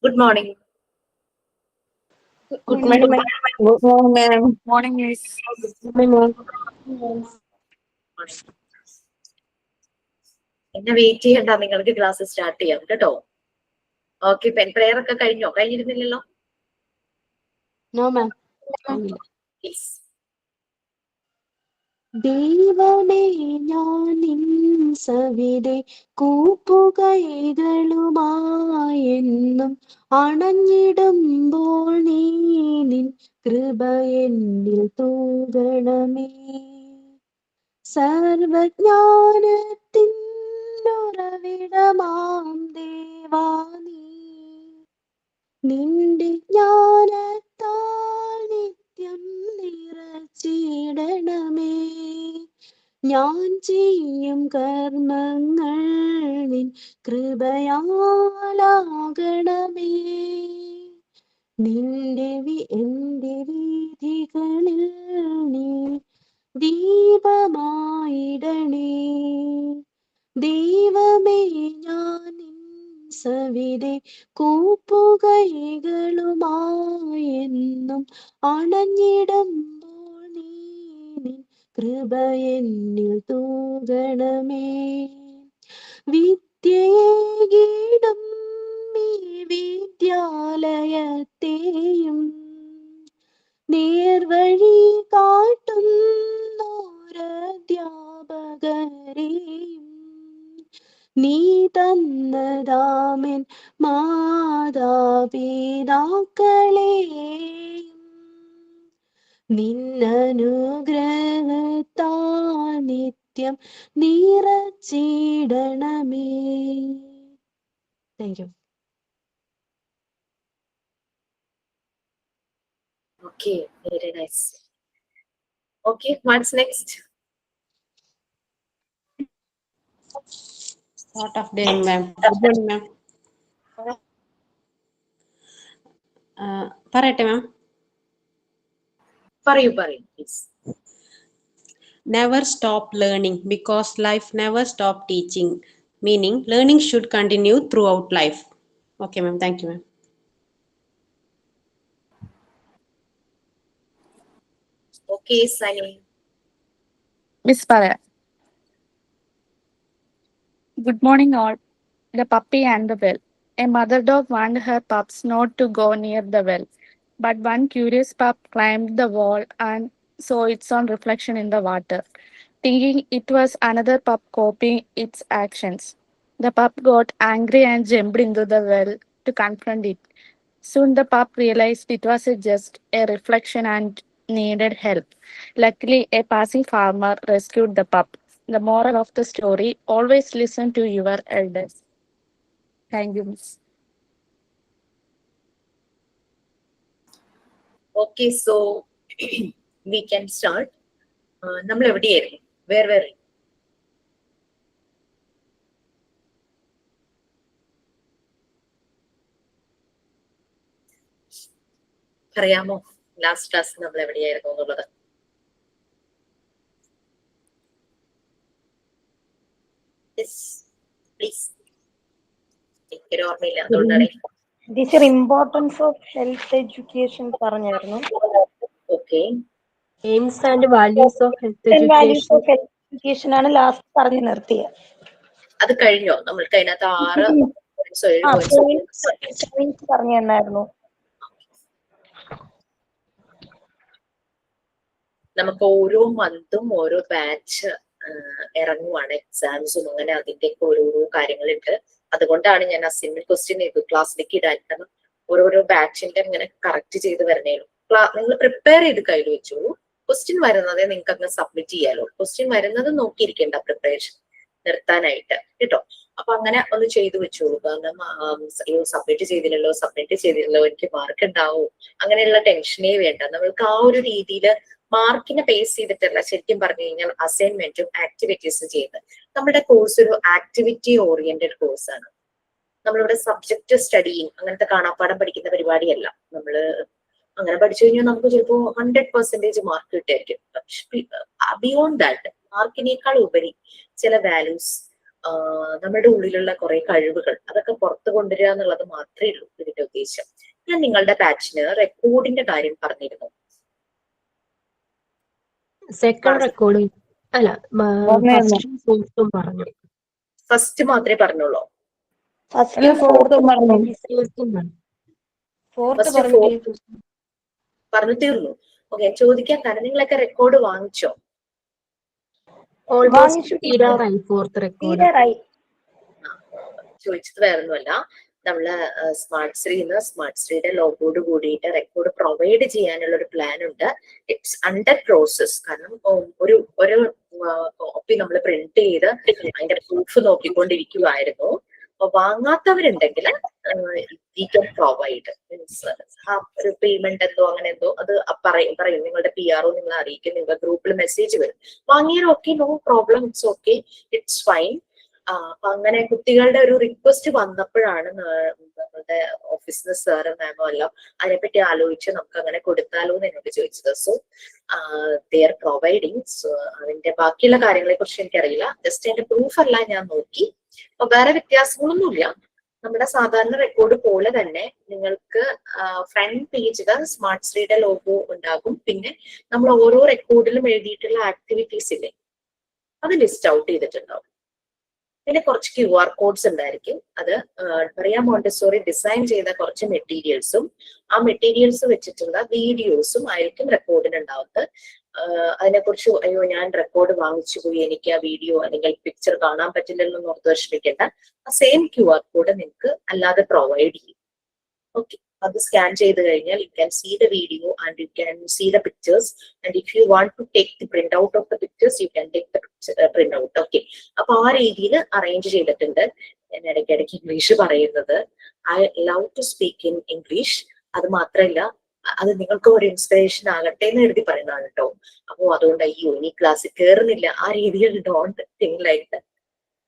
Good morning. Good morning, ma'am. Good morning, ma'am. Morning, miss. Good morning. എന്നെ wait ചെയ്യണ്ട, നിങ്ങൾക്ക് class start ചെയ്യാം കേട്ടോ. ഓക്കെ, പെൻ പ്രെയർ ഒക്കെ കഴിഞ്ഞോ? കഴിഞ്ഞിരുന്നില്ലല്ലോ? No, ma'am. പ്ലീസ്. ദൈവമേ ഞാൻ നിൻ സവിധേ കൂപ്പുകൈകളുമായെന്നും അണഞ്ഞിടുമ്പോൾ നീ നിൻ കൃപ എന്നിൽ തൂകണമേ. സർവജ്ഞാനത്തിൻ ഉറവിടമാം ദേവാ നീ നിന്റെ ജ്ഞാനത്താൽ നിത്യം നിറച്ചിടണമേ. ഞാൻ ചെയ്യും കർമ്മങ്ങൾ നിൻ കൃപയാലാകണമേ. എന്റെ വീഥികളിൽ നീ ദീപമായിടണേ. ദൈവമേ ഞാൻ നിൻ സവിധേ കൂപ്പുകൈകളുമായെന്നും അണഞ്ഞിടുമ്പോൾ നീ നിൻ കൃപ എന്നിൽ തൂകണമേ. വിദ്യയേകിടും ഈ വിദ്യാലയത്തെയും നേർവഴി കാട്ടുന്നോരധ്യാപകരെയും നീ തന്നതാമെൻ മാതാപിതാക്കളെയും നിന്നനുഗ്രഹത്താൽ നിത്യം നിറച്ചിടണമേ. Thank you. Okay, very nice. Okay, what's next? Start of day, ma'am. Good morning, ma'am. പറയട്ടെ മാം. പറയൂ please. Never stop learning because life never stop teaching. Meaning, learning should continue throughout life. Okay, ma'am. Thank you, ma'am. Okay, Sunny. Miss Paraya. Good morning, all. The puppy and the well. A mother dog warned her pups not to go near the well, but one curious pup climbed the wall and saw its own reflection in the water. Thinking it was another pup copying its actions, the pup got angry and jumped into the well to confront it. Soon the pup realized it was just a reflection and needed help. Luckily, a passing farmer rescued the pup. The moral of the story: always listen to your elders. Thank you, Miss. Okay, so we can start. നമ്മൾ എവിടെയായിരുന്നു? Where were we? പറയാമോ last class നമ്മൾ എവിടെയായിരുന്നു എന്നുള്ളത്? Please. എനിക്കൊരു ഓർമ്മയില്ല, അതുകൊണ്ടാണ്. Teacher importance of health education പറഞ്ഞായിരുന്നു. Okay, aims and values of health education ആണ് ലാസ്റ്റ് പറഞ്ഞു നിർത്തിയത്. അത് കഴിഞ്ഞോ? നമ്മൾക്ക് അതിനകത്ത് 6 പറഞ്ഞു തന്നായിരുന്നു. നമുക്ക് ഓരോ മന്തും ഓരോ ബാച്ച് ഇറങ്ങുവാണ്, എക്സാംസും അങ്ങനെ അതിന്റെയൊക്കെ ഓരോരോ കാര്യങ്ങളുണ്ട്. അതുകൊണ്ടാണ് ഞാൻ അസൈൻമെന്റ് ക്വസ്റ്റ്യൻ ചെയ്തു ക്ലാസ്സിലേക്ക് ഇടാൻ. കാരണം ഓരോരോ ബാച്ചിന്റെ ഇങ്ങനെ കറക്റ്റ് ചെയ്ത് വരണേലും നിങ്ങൾ പ്രിപ്പയർ ചെയ്ത് കയ്യിൽ വെച്ചോളൂ. ക്വസ്റ്റ്യൻ വരുന്നതേ നിങ്ങൾക്ക് അങ്ങ് സബ്മിറ്റ് ചെയ്യാലോ. ക്വസ്റ്റ്യൻ വരുന്നത് നോക്കിയിരിക്കേണ്ട പ്രിപ്പറേഷൻ നിർത്താനായിട്ട് കേട്ടോ. അപ്പൊ അങ്ങനെ ഒന്ന് ചെയ്തു വെച്ചോളൂ. കാരണം സബ്മിറ്റ് ചെയ്തില്ലല്ലോ എനിക്ക് മാർക്ക് ഉണ്ടാവും അങ്ങനെയുള്ള ടെൻഷനേ വേണ്ട. നമ്മൾക്ക് ആ ഒരു രീതിയിൽ മാർക്കിനെ ബേസ് ചെയ്തിട്ടല്ല ശരിക്കും പറഞ്ഞു കഴിഞ്ഞാൽ അസൈൻമെന്റും ആക്ടിവിറ്റീസും ചെയ്യുന്നത്. നമ്മുടെ കോഴ്സ് ഒരു ആക്ടിവിറ്റി ഓറിയന്റഡ് കോഴ്സാണ്. നമ്മളിവിടെ സബ്ജക്ട് സ്റ്റഡിയിങ് അങ്ങനത്തെ കാണാപ്പാഠം പഠിക്കുന്ന പരിപാടിയല്ല. നമ്മള് അങ്ങനെ പഠിച്ചു കഴിഞ്ഞാൽ നമുക്ക് ചിലപ്പോൾ 100% മാർക്ക് കിട്ടുമായിരിക്കും. ബിയോണ്ട് ദാറ്റ്, മാർക്കിനേക്കാൾ ഉപരി ചില വാല്യൂസ് നമ്മുടെ ഉള്ളിലുള്ള കുറെ കഴിവുകൾ അതൊക്കെ പുറത്തു കൊണ്ടുവരിക എന്നുള്ളത് മാത്രമേ ഉള്ളൂ ഇതിന്റെ ഉദ്ദേശം. ഞാൻ നിങ്ങളുടെ ബാച്ചിന് റെക്കോർഡിന്റെ കാര്യം പറഞ്ഞിരുന്നു. സെക്കൻഡ് റെക്കോർഡിംഗ് അല്ല, ഫസ്റ്റും ഫോർത്തും പറഞ്ഞു. ഫസ്റ്റ് മാത്രമേ പറഞ്ഞുള്ളൂ. പറഞ്ഞു തീർന്നു. ഓക്കെ, ചോദിക്കാൻ കാരണം നിങ്ങളൊക്കെ റെക്കോർഡ് വാങ്ങിച്ചോ? ചോദിച്ചത് വേറൊന്നുമല്ല, നമ്മള് സ്മാർട്ട് ശ്രീയുടെ ലോഗോട് കൂടിയിട്ട് റെക്കോർഡ് പ്രൊവൈഡ് ചെയ്യാനുള്ള ഒരു പ്ലാൻ ഉണ്ട്. It's under process. കാരണം ഒരു കോപ്പി നമ്മൾ പ്രിന്റ് ചെയ്ത് അതിന്റെ പ്രൂഫ് നോക്കിക്കൊണ്ടിരിക്കുവായിരുന്നു. അപ്പൊ വാങ്ങാത്തവരുണ്ടെങ്കിൽ വി കൻ പ്രൊവൈഡ്, മീൻസ് ഒരു പേയ്മെന്റ് എന്തോ അങ്ങനെ എന്തോ അത് പറയും നിങ്ങളുടെ PR നിങ്ങളെ അറിയിക്കും, നിങ്ങളുടെ ഗ്രൂപ്പിൽ മെസ്സേജ് വരും. വാങ്ങിയാലൊക്കെ no problem, it's okay, it's fine. അപ്പൊ അങ്ങനെ കുട്ടികളുടെ ഒരു റിക്വസ്റ്റ് വന്നപ്പോഴാണ് നമ്മുടെ ഓഫീസിൽ സാറും മാമോ എല്ലാം അതിനെപ്പറ്റി ആലോചിച്ച് നമുക്ക് അങ്ങനെ കൊടുത്താലോ എന്ന് എന്നോട് ചോദിച്ചത്. So they are providing. So അതിന്റെ ബാക്കിയുള്ള കാര്യങ്ങളെ കുറിച്ച് എനിക്കറിയില്ല, ജസ്റ്റ് അതിന്റെ പ്രൂഫ് എല്ലാം ഞാൻ നോക്കി. അപ്പൊ വേറെ വ്യത്യാസങ്ങളൊന്നുമില്ല. നമ്മുടെ സാധാരണ റെക്കോർഡ് പോലെ തന്നെ നിങ്ങൾക്ക് ഫ്രണ്ട് പേജില് സ്മാർട്ട് ശ്രീയുടെ ലോഗോ ഉണ്ടാകും. പിന്നെ നമ്മൾ ഓരോ റെക്കോർഡിലും എഴുതിയിട്ടുള്ള ആക്ടിവിറ്റീസ് ഇല്ലേ, അത് ലിസ്റ്റ് ഔട്ട് ചെയ്തിട്ടുണ്ടാവും. പിന്നെ കുറച്ച് QR കോഡ്സ് ഉണ്ടായിരിക്കും. അത് മറിയ മോണ്ടസോറി ഡിസൈൻ ചെയ്ത കുറച്ച് മെറ്റീരിയൽസും ആ മെറ്റീരിയൽസ് വെച്ചിട്ടുള്ള വീഡിയോസും ആയിരിക്കും റെക്കോർഡിന് ഉണ്ടാവുന്നത്. അതിനെക്കുറിച്ച് അയ്യോ ഞാൻ റെക്കോർഡ് വാങ്ങിച്ചു പോയി, എനിക്ക് ആ വീഡിയോ അല്ലെങ്കിൽ പിക്ചർ കാണാൻ പറ്റില്ലല്ലോ എന്ന് ഓർത്ത് വിഷമിക്കേണ്ട. ആ സെയിം QR കോഡ് നിങ്ങൾക്ക് അല്ലാതെ പ്രൊവൈഡ് ചെയ്യും. ഓക്കെ, അത് സ്കാൻ ചെയ്ത് കഴിഞ്ഞാൽ you can see the video and you can see the pictures and if you want to take the print out of the pictures you can take the print out. Okay, അപ്പൊ ആ രീതിയിൽ arrange ചെയ്തിട്ടുണ്ട്. ഞാൻ ഇടയ്ക്കിടയ്ക്ക് ഇംഗ്ലീഷ് പറയുന്നത്, I love to speak in English. അത് മാത്രമല്ല, അത് നിങ്ങൾക്ക് ഒരു ഇൻസ്പിറേഷൻ ആകട്ടെ എന്ന് എഴുതി പറയുന്നതാണ് കേട്ടോ. അപ്പോ അതുകൊണ്ട് അയ്യോ ഇനി ക്ലാസ്സിൽ കയറുന്നില്ല ആ രീതിയിൽ ഡോണ്ട് തിങ്ക് ലൈക്ക് ദാറ്റ്.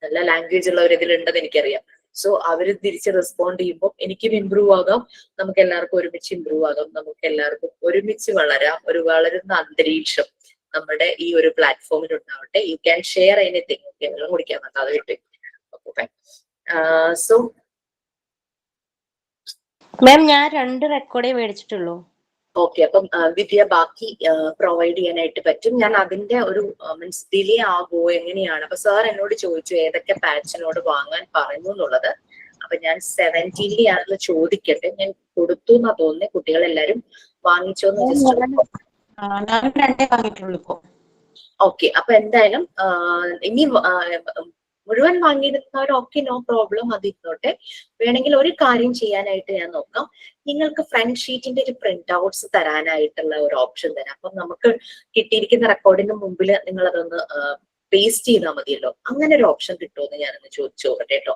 നല്ല ലാംഗ്വേജ് ഉള്ളവർ ഇതിലുണ്ടെന്ന് എനിക്കറിയാം. സോ അവര് തിരിച്ച് റെസ്പോണ്ട് ചെയ്യുമ്പോൾ എനിക്കും ഇമ്പ്രൂവ് ആകാം, നമുക്ക് എല്ലാവർക്കും ഒരുമിച്ച് ഇമ്പ്രൂവ് ആകാം, നമുക്ക് എല്ലാവർക്കും ഒരുമിച്ച് വളരാം. ഒരു വളരുന്ന അന്തരീക്ഷം നമ്മുടെ ഈ ഒരു പ്ലാറ്റ്ഫോമിൽ ഉണ്ടാവട്ടെ. You can share anything. Okay, വെള്ളം കുടിക്കാൻ വന്നത് അത് വിട്ടു. ഓക്കെ, സോ മാം ഞാൻ 2 റെക്കോർഡേ മേടിച്ചിട്ടുള്ളൂ. ഓക്കെ, അപ്പം വിദ്യ ബാക്കി പ്രൊവൈഡ് ചെയ്യാനായിട്ട് പറ്റും. ഞാൻ അതിന്റെ ഒരു മീൻസ് ഡിലേ ആകുമോ എങ്ങനെയാണ്? അപ്പൊ സാർ എന്നോട് ചോദിച്ചു ഏതൊക്കെ ബാച്ചിനോട് വാങ്ങാൻ പറഞ്ഞു എന്നുള്ളത്. അപ്പൊ ഞാൻ 17 ആണെന്ന് ചോദിക്കട്ടെ. ഞാൻ കൊടുത്തു എന്നാ തോന്നുന്നത്. കുട്ടികളെല്ലാരും വാങ്ങിച്ചോന്ന് ജസ്റ്റ്. ഓക്കെ, അപ്പൊ എന്തായാലും ഇനി മുഴുവൻ വാങ്ങിയിരുന്നവരൊക്കെ നോ പ്രോബ്ലം, അത് ഇരുന്നോട്ടെ. വേണമെങ്കിൽ ഒരു കാര്യം ചെയ്യാനായിട്ട് ഞാൻ നോക്കാം, നിങ്ങൾക്ക് ഫ്രണ്ട് ഷീറ്റിന്റെ ഒരു പ്രിന്റ് ഔട്ട്സ് തരാനായിട്ടുള്ള ഒരു ഓപ്ഷൻ തരാം. അപ്പം നമുക്ക് കിട്ടിയിരിക്കുന്ന റെക്കോർഡിന് മുമ്പിൽ നിങ്ങൾ അതൊന്ന് പേസ്റ്റ് ചെയ്താൽ മതിയല്ലോ. അങ്ങനെ ഒരു ഓപ്ഷൻ കിട്ടുമെന്ന് ഞാനൊന്ന് ചോദിച്ചു നോക്കട്ടെ കേട്ടോ.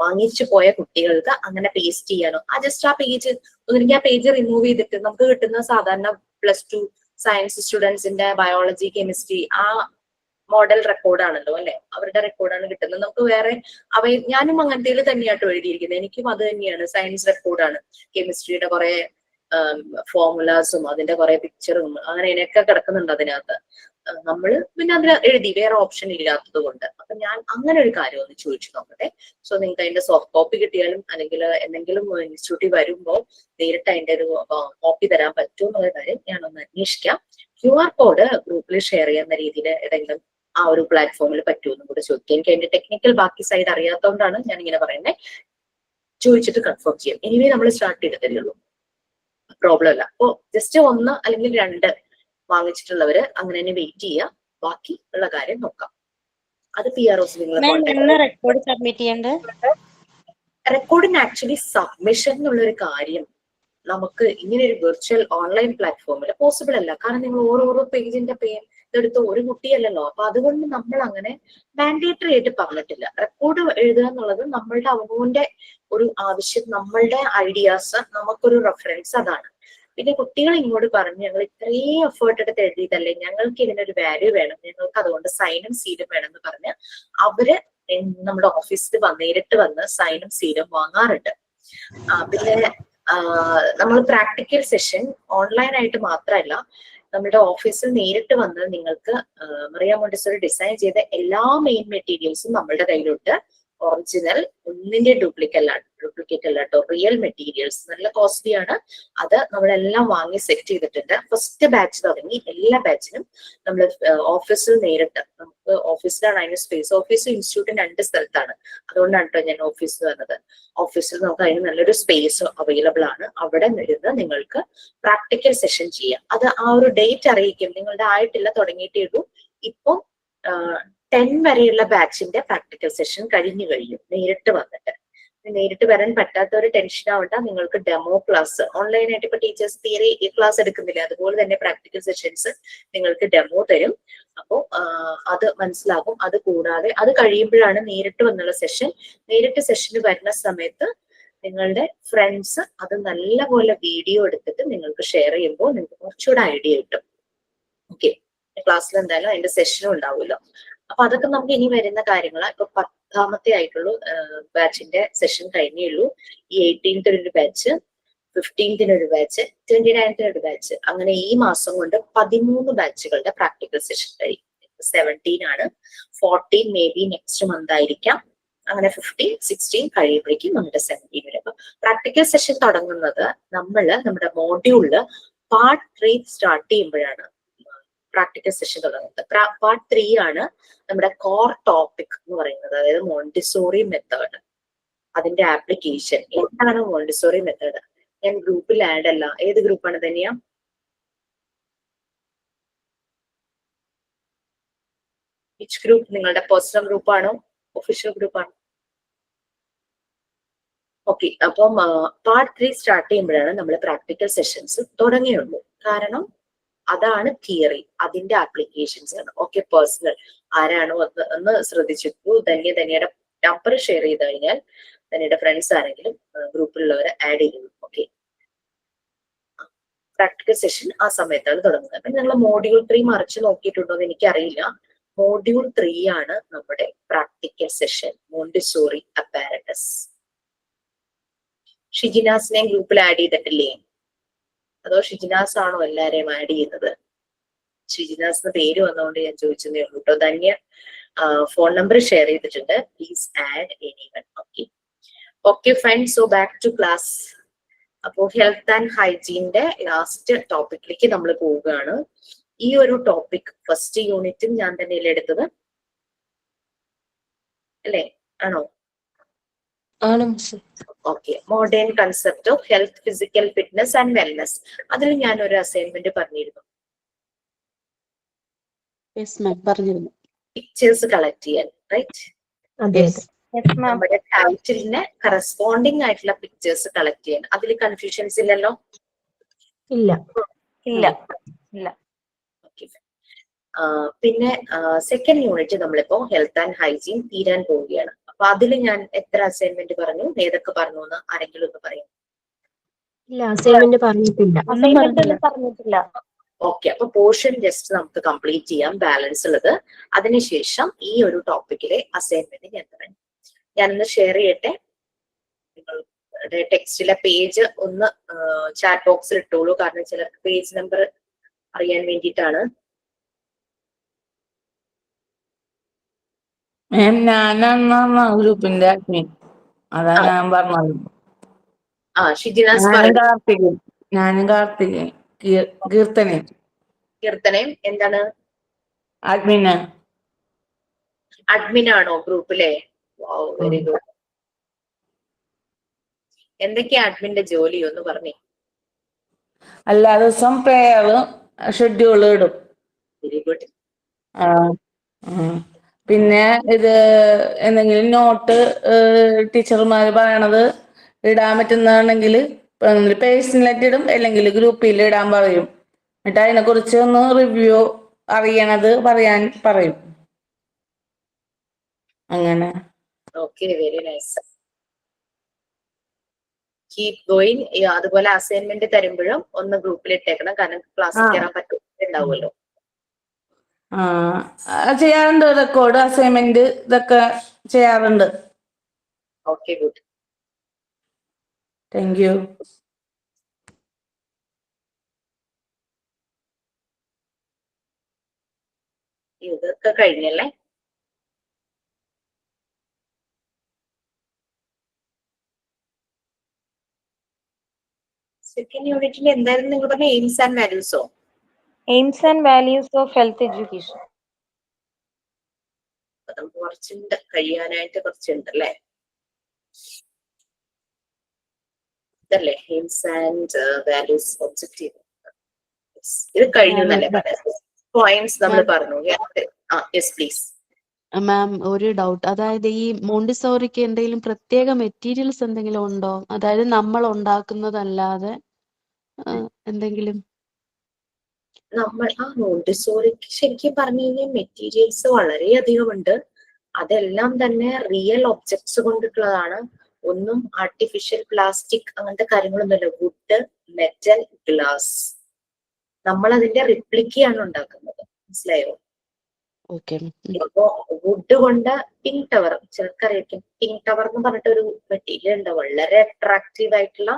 വാങ്ങിച്ചു പോയ കുട്ടികൾക്ക് അങ്ങനെ പേസ്റ്റ് ചെയ്യാനോ, ജസ്റ്റ് ആ പേജ് ഒന്നെങ്കിൽ ആ പേജ് റിമൂവ് ചെയ്തിട്ട് നമുക്ക് കിട്ടുന്ന സാധാരണ +2 സയൻസ് സ്റ്റുഡൻസിന്റെ ബയോളജി, കെമിസ്ട്രി ആ മോഡൽ റെക്കോർഡാണല്ലോ അല്ലെ, അവരുടെ റെക്കോർഡാണ് കിട്ടുന്നത്. നമുക്ക് വേറെ ഞാനും അങ്ങനത്തെ തന്നെയാട്ടോ എഴുതിയിരിക്കുന്നത്. എനിക്കും അത് തന്നെയാണ്, സയൻസ് റെക്കോർഡാണ്. കെമിസ്ട്രിയുടെ കുറെ ഫോർമുലാസും അതിന്റെ കുറെ പിക്ചറും അങ്ങനെ ഇതിനൊക്കെ കിടക്കുന്നുണ്ട് അതിനകത്ത്. നമ്മള് പിന്നെ അതിൽ എഴുതി, വേറെ ഓപ്ഷൻ ഇല്ലാത്തത് കൊണ്ട്. അപ്പൊ ഞാൻ അങ്ങനെ ഒരു കാര്യം ഒന്ന് ചോദിച്ചു നോക്കട്ടെ. സോ നിങ്ങൾക്ക് അതിന്റെ സോഫ്റ്റ് കോപ്പി കിട്ടിയാലും അല്ലെങ്കിൽ എന്തെങ്കിലും ഇൻസ്റ്റിറ്റ്യൂട്ടിൽ വരുമ്പോൾ നേരിട്ട് അതിന്റെ ഒരു കോപ്പി തരാൻ പറ്റുമോ എന്നുള്ള കാര്യം ഞാനൊന്ന് അന്വേഷിക്കാം. QR കോഡ് ഗ്രൂപ്പിൽ ഷെയർ ചെയ്യുന്ന രീതിയിൽ ഏതെങ്കിലും ആ ഒരു പ്ലാറ്റ്ഫോമിൽ പറ്റുമെന്നും കൂടെ ചോദിക്കാം. എനിക്ക് അതിന്റെ ടെക്നിക്കൽ ബാക്കി സൈഡ് അറിയാത്തതുകൊണ്ടാണ് ഞാൻ ഇങ്ങനെ പറയുന്നത്. ചോദിച്ചിട്ട് കൺഫേം ചെയ്യാം. എനിവേ നമ്മൾ സ്റ്റാർട്ട് ചെയ്തിട്ടല്ലേ ഉള്ളൂ, പ്രോബ്ലം അല്ല. അപ്പോ ജസ്റ്റ് 1 അല്ലെങ്കിൽ 2 വാങ്ങിച്ചിട്ടുള്ളവര് അങ്ങനെ തന്നെ വെയിറ്റ് ചെയ്യുക. ബാക്കി ഉള്ള കാര്യം നോക്കാം. അത് PROs നിങ്ങൾ റെക്കോർഡ് സബ്മിറ്റ് ചെയ്യേണ്ടത്. റെക്കോർഡിന് ആക്ച്വലി സബ്മിഷൻ എന്നുള്ളൊരു കാര്യം നമുക്ക് ഇങ്ങനെ ഒരു വെർച്വൽ ഓൺലൈൻ പ്ലാറ്റ്ഫോമിൽ പോസിബിൾ അല്ല. കാരണം നിങ്ങൾ ഓരോരോ പേജിന്റെ എടുത്ത് ഒരു കുട്ടിയല്ലല്ലോ. അപ്പൊ അതുകൊണ്ട് നമ്മൾ അങ്ങനെ മാൻഡേറ്ററി ആയിട്ട് പറഞ്ഞിട്ടില്ല. റെക്കോർഡ് എഴുതുക എന്നുള്ളത് നമ്മളുടെ അവനവന്റെ ഒരു ആവശ്യം, നമ്മളുടെ ഐഡിയാസ്, നമുക്കൊരു റെഫറൻസ്, അതാണ്. പിന്നെ കുട്ടികൾ ഇങ്ങോട്ട് പറഞ്ഞു ഞങ്ങൾ ഇത്രയും എഫേർട്ട് എടുത്ത് എഴുതിയതല്ലേ, ഞങ്ങൾക്ക് ഇതിനൊരു വാല്യൂ വേണം, ഞങ്ങൾക്ക് അതുകൊണ്ട് സൈനും സീലും വേണമെന്ന് പറഞ്ഞ് അവര് നമ്മുടെ ഓഫീസിൽ നേരിട്ട് വന്ന് സൈനും സീലും വാങ്ങാറുണ്ട്. പിന്നെ നമ്മൾ പ്രാക്ടിക്കൽ സെഷൻ ഓൺലൈൻ ആയിട്ട് മാത്രമല്ല, നമ്മുടെ ഓഫീസിൽ നേരിട്ട് വന്ന് നിങ്ങൾക്ക് മറിയ മോണ്ടിസോറി ഡിസൈൻ ചെയ്ത എല്ലാ മെയിൻ മെറ്റീരിയൽസും നമ്മളുടെ കയ്യിലുണ്ട്. ഒറിജിനൽ, ഒന്നിന്റെ ഡ്യൂപ്ലിക്കേറ്റ് അല്ല കേട്ടോ, റിയൽ മെറ്റീരിയൽസ്. നല്ല കോസ്റ്റ്ലി ആണ്. അത് നമ്മളെല്ലാം വാങ്ങി സെറ്റ് ചെയ്തിട്ടുണ്ട്. ഫസ്റ്റ് ബാച്ച് തുടങ്ങി എല്ലാ ബാച്ചിനും നമ്മൾ ഓഫീസിൽ നേരിട്ട്, നമുക്ക് ഓഫീസിലാണ് അതിന് സ്പേസ്. ഓഫീസും ഇൻസ്റ്റിറ്റ്യൂട്ടും 2 സ്ഥലത്താണ്. അതുകൊണ്ടാണ് കേട്ടോ ഞാൻ ഓഫീസിൽ വന്നത്. ഓഫീസിൽ നമുക്ക് അതിന് നല്ലൊരു സ്പേസ് അവൈലബിൾ ആണ്. അവിടെ ഇരുന്ന് നിങ്ങൾക്ക് പ്രാക്ടിക്കൽ സെഷൻ ചെയ്യാം. അത് ആ ഒരു ഡേറ്റ് അറിയിക്കും. നിങ്ങളുടെ ആയിട്ടില്ല, തുടങ്ങിയിട്ടേ ഉള്ളൂ. ഇപ്പം 10 വരെയുള്ള ബാച്ചിന്റെ പ്രാക്ടിക്കൽ സെഷൻ കഴിഞ്ഞു. നേരിട്ട് വന്നിട്ട്. നേരിട്ട് വരാൻ പറ്റാത്തവർ ടെൻഷൻ ആവണ്ട. നിങ്ങൾക്ക് ഡെമോ ക്ലാസ് ഓൺലൈനായിട്ട് ഇപ്പൊ ടീച്ചേഴ്സ് തിയറി ക്ലാസ് എടുക്കുന്നില്ല, അതുപോലെ തന്നെ പ്രാക്ടിക്കൽ സെഷൻസ് നിങ്ങൾക്ക് ഡെമോ തരും. അപ്പോൾ അത് മനസ്സിലാകും. അത് കൂടാതെ അത് കഴിയുമ്പോഴാണ് നേരിട്ട് വന്നുള്ള സെഷൻ. നേരിട്ട് സെഷന് വരുന്ന സമയത്ത് നിങ്ങളുടെ ഫ്രണ്ട്സ് അത് നല്ലപോലെ വീഡിയോ എടുത്തിട്ട് നിങ്ങൾക്ക് ഷെയർ ചെയ്യുമ്പോൾ നിങ്ങൾക്ക് കുറച്ചുകൂടെ ഐഡിയ കിട്ടും. ഓക്കെ, ക്ലാസ്സിൽ എന്തായാലും അതിന്റെ സെഷനും ഉണ്ടാവുമല്ലോ. അപ്പൊ അതൊക്കെ നമുക്ക് ഇനി വരുന്ന കാര്യങ്ങളാണ്. ഇപ്പൊ 10ാമത്തെ ആയിട്ടുള്ളൂ ബാച്ചിന്റെ സെഷൻ കഴിഞ്ഞുള്ളൂ. ഈ 18th ഒരു ബാച്ച്, 15th ഒരു ബാച്ച്, 29th ഒരു ബാച്ച്. അങ്ങനെ ഈ മാസം കൊണ്ട് 13 ബാച്ചുകളുടെ പ്രാക്ടിക്കൽ സെഷൻ കഴിയും. 17 ആണ്, 14 മേ ബി നെക്സ്റ്റ് മന്ത് ആയിരിക്കാം. അങ്ങനെ 15, 16 കഴിയുമ്പോഴേക്കും നമ്മുടെ 17 വരെ. അപ്പൊ പ്രാക്ടിക്കൽ സെഷൻ തുടങ്ങുന്നത് നമ്മുടെ മോഡ്യൂളില് പാർട്ട് 3 സ്റ്റാർട്ട് ചെയ്യുമ്പോഴാണ് പ്രാക്ടിക്കൽ സെഷൻ തുടങ്ങുന്നത്. പാർട്ട് 3 ആണ് നമ്മുടെ കോർ ടോപ്പിക് എന്ന് പറയുന്നത്, അതായത് മോണ്ടിസോറി മെത്തേഡ്, അതിന്റെ ആപ്ലിക്കേഷൻ. എന്താണ് മോണ്ടിസോറി മെത്തേഡ്? ഞാൻ ഗ്രൂപ്പിൽ ആഡ് അല്ല. ഏത് ഗ്രൂപ്പാണ് തന്നെയാ? Which group? നിങ്ങളുടെ പേഴ്സണൽ ഗ്രൂപ്പാണോ ഒഫീഷ്യൽ ഗ്രൂപ്പാണോ? ഓക്കെ, അപ്പം പാർട്ട് 3 സ്റ്റാർട്ട് ചെയ്യുമ്പോഴാണ് നമ്മൾ പ്രാക്ടിക്കൽ സെഷൻസ് തുടങ്ങിയുള്ളൂ. കാരണം അതാണ് തിയറി, അതിന്റെ ആപ്ലിക്കേഷൻസ് ആണ്. ഓക്കെ, പേഴ്സണൽ ആരാണോ ഒന്ന് ശ്രദ്ധിച്ചിട്ടു. ധന്യയുടെ നമ്പർ ഷെയർ ചെയ്ത് കഴിഞ്ഞാൽ ധന്യയുടെ ഫ്രണ്ട്സ് ആരെങ്കിലും ഗ്രൂപ്പിലുള്ളവരെ ആഡ് ചെയ്യുന്നു. ഓക്കെ, പ്രാക്ടിക്കൽ സെഷൻ ആ സമയത്താണ് തുടങ്ങുന്നത്. അപ്പൊ നിങ്ങൾ മോഡ്യൂൾ 3 മറിച്ച് നോക്കിയിട്ടുണ്ടോ എന്ന് എനിക്കറിയില്ല. മോഡ്യൂൾ 3 ആണ് നമ്മുടെ പ്രാക്ടിക്കൽ സെഷൻ, മോണ്ടിസോറി അപ്പാരറ്റസ്. ഷിജിനാസിനെ ഗ്രൂപ്പിൽ ആഡ് ചെയ്തിട്ടില്ലേ? അതോ ഷിജിനാസ് ആണോ എല്ലാരെയും ആഡ് ചെയ്യുന്നത്? ഷിജിനാസ് പേര് വന്നുകൊണ്ട് ഞാൻ ചോദിച്ചതേ ഉള്ളൂ കേട്ടോ. ധന്യ ഫോൺ നമ്പർ ഷെയർ ചെയ്തിട്ടുണ്ട്. Please add anyone. Okay fine. So back to class. അപ്പോൾ ഹെൽത്ത് ആൻഡ് ഹൈജീന്റെ ലാസ്റ്റ് ടോപ്പിക്കിലേക്ക് നമ്മൾ പോവുകയാണ്. ഈ ഒരു ടോപ്പിക് ഫസ്റ്റ് യൂണിറ്റും ഞാൻ തന്നെയല്ലേ എടുത്തത്, അല്ലേ? ആണോ? Okay, modern concept of health, physical fitness and wellness. അതിൽ ഞാൻ ഒരു അസൈൻമെന്റ് പറഞ്ഞിരുന്നു. പിക്ചേഴ്സ് കളക്ട് ചെയ്യാൻ, റൈറ്റ്? നമ്മുടെ ടൈറ്റിലിന് കറസ്പോണ്ടിങ് ആയിട്ടുള്ള പിക്ചേഴ്സ് കളക്ട് ചെയ്യാൻ. അതിൽ കൺഫ്യൂഷൻസ് ഇല്ലല്ലോ? ഇല്ല. ഓക്കെ. പിന്നെ സെക്കൻഡ് യൂണിറ്റ് നമ്മളിപ്പോ ഹെൽത്ത് ആൻഡ് ഹൈജീൻ തീരാൻ പോവുകയാണ്. അപ്പൊ അതിൽ ഞാൻ എത്ര അസൈൻമെന്റ് പറഞ്ഞു, ഏതൊക്കെ പറഞ്ഞു എന്ന് ആരെങ്കിലും ഒന്ന് പറയും? ഇല്ല, അസൈൻമെന്റ് പറഞ്ഞിട്ടില്ല. ഓക്കെ, അപ്പൊ പോർഷൻ ജസ്റ്റ് നമുക്ക് കംപ്ലീറ്റ് ചെയ്യാം, ബാലൻസ് ഉള്ളത്. അതിനുശേഷം ഈ ഒരു ടോപ്പിക്കിലെ അസൈൻമെന്റ് ഞാൻ പറഞ്ഞു. ഞാനൊന്ന് ഷെയർ ചെയ്യട്ടെ. നിങ്ങളുടെ ടെക്സ്റ്റിലെ പേജ് ഒന്ന് ചാറ്റ് ബോക്സിൽ ഇട്ടോളൂ. കാരണം ചിലർക്ക് പേജ് നമ്പർ അറിയാൻ വേണ്ടിയിട്ടാണ്. ഞാനാണ് ഗ്രൂപ്പിന്റെ അഡ്മിൻ. അതാ ഞാൻ പറഞ്ഞത്. ഷിജിനാസ് ഞാനും കാർത്തികൻ കീർത്തനയും എന്താണ്? അഡ്മിൻ ആണോ ഗ്രൂപ്പിലെ? Very good. എന്തൊക്കെയാ അഡ്മിന്റെ ജോലി ഒന്ന് പറഞ്ഞേ. എല്ലാ ദിവസം പ്രേയർ ഷെഡ്യൂൾ ഇടും. Very good. പിന്നെ ഇത് എന്തെങ്കിലും നോട്ട് ടീച്ചർമാര് പറയണത് ഇടാൻ പറ്റുന്നതാണെങ്കിൽ പേഴ്സണലായിട്ട് ഇടും, അല്ലെങ്കിൽ ഗ്രൂപ്പിൽ ഇടാൻ പറയും. എന്നിട്ട് അതിനെ കുറിച്ച് ഒന്ന് റിവ്യൂ അറിയണത് പറയാൻ പറയും. അങ്ങനെ. Okay, very nice. Keep going. അതുപോലെ അസൈൻമെന്റ് തരുമ്പോഴും ഒന്ന് ഗ്രൂപ്പിൽ ഇട്ടേക്കണം. കാരണം ക്ലാസ്സിൽ കയറാൻ പറ്റുന്നുണ്ടാവുമല്ലോ. ചെയ്യാറുണ്ട്. റെക്കോർഡ്, അസൈൻമെന്റ് ഇതൊക്കെ ചെയ്യാറുണ്ട്. Okay, good. Thank you. ഇതൊക്കെ കഴിഞ്ഞല്ലേ? സെക്കൻഡ് യൂണിറ്റിൽ എന്തായിരുന്നു നിങ്ങൾ പറഞ്ഞ? എയിംസ് ആൻഡ് വാല്യൂസോ? Aims and values of health education. നമുക്ക് കുറച്ചുണ്ട്, കഴിയാനായിട്ട് കുറച്ചുണ്ട് അല്ലേ? ഇതല്ലേ എയിംസ് ആൻഡ് വാല്യൂസ് ഒബ്ജക്റ്റീവ്. ഇത് കഴിഞ്ഞു എന്നല്ലേ പറയാം. പോയിന്റ്സ് നമ്മൾ പറഞ്ഞു. Yes please. മാം, ഒരു ഡൗട്ട്. അതായത് ഈ മോണ്ടിസോറിക്ക് എന്തെങ്കിലും പ്രത്യേക മെറ്റീരിയൽസ് എന്തെങ്കിലും ഉണ്ടോ? അതായത് നമ്മൾ ഉണ്ടാക്കുന്നതല്ലാതെ എന്തെങ്കിലും? നമ്മൾ മോണ്ടിസോറിക്ക് ശരിക്കും പറഞ്ഞു കഴിഞ്ഞാൽ മെറ്റീരിയൽസ് വളരെയധികം ഉണ്ട്. അതെല്ലാം തന്നെ റിയൽ ഒബ്ജക്ട്സ് കൊണ്ടിട്ടുള്ളതാണ്. ഒന്നും ആർട്ടിഫിഷ്യൽ പ്ലാസ്റ്റിക് അങ്ങനത്തെ കാര്യങ്ങളൊന്നുമില്ല. Wood, metal, glass. നമ്മൾ അതിന്റെ റിപ്ലിക്കയാണ് ഉണ്ടാക്കുന്നത്. മനസ്സിലായോ? ഓക്കെ. ഇപ്പോ വുഡ് കൊണ്ട് പിങ്ക് ടവർ, ചിലർക്കറിയാം പിങ്ക് ടവർ എന്ന് പറഞ്ഞിട്ടൊരു മെറ്റീരിയൽ ഉണ്ട്. വളരെ അട്രാക്റ്റീവ് ആയിട്ടുള്ള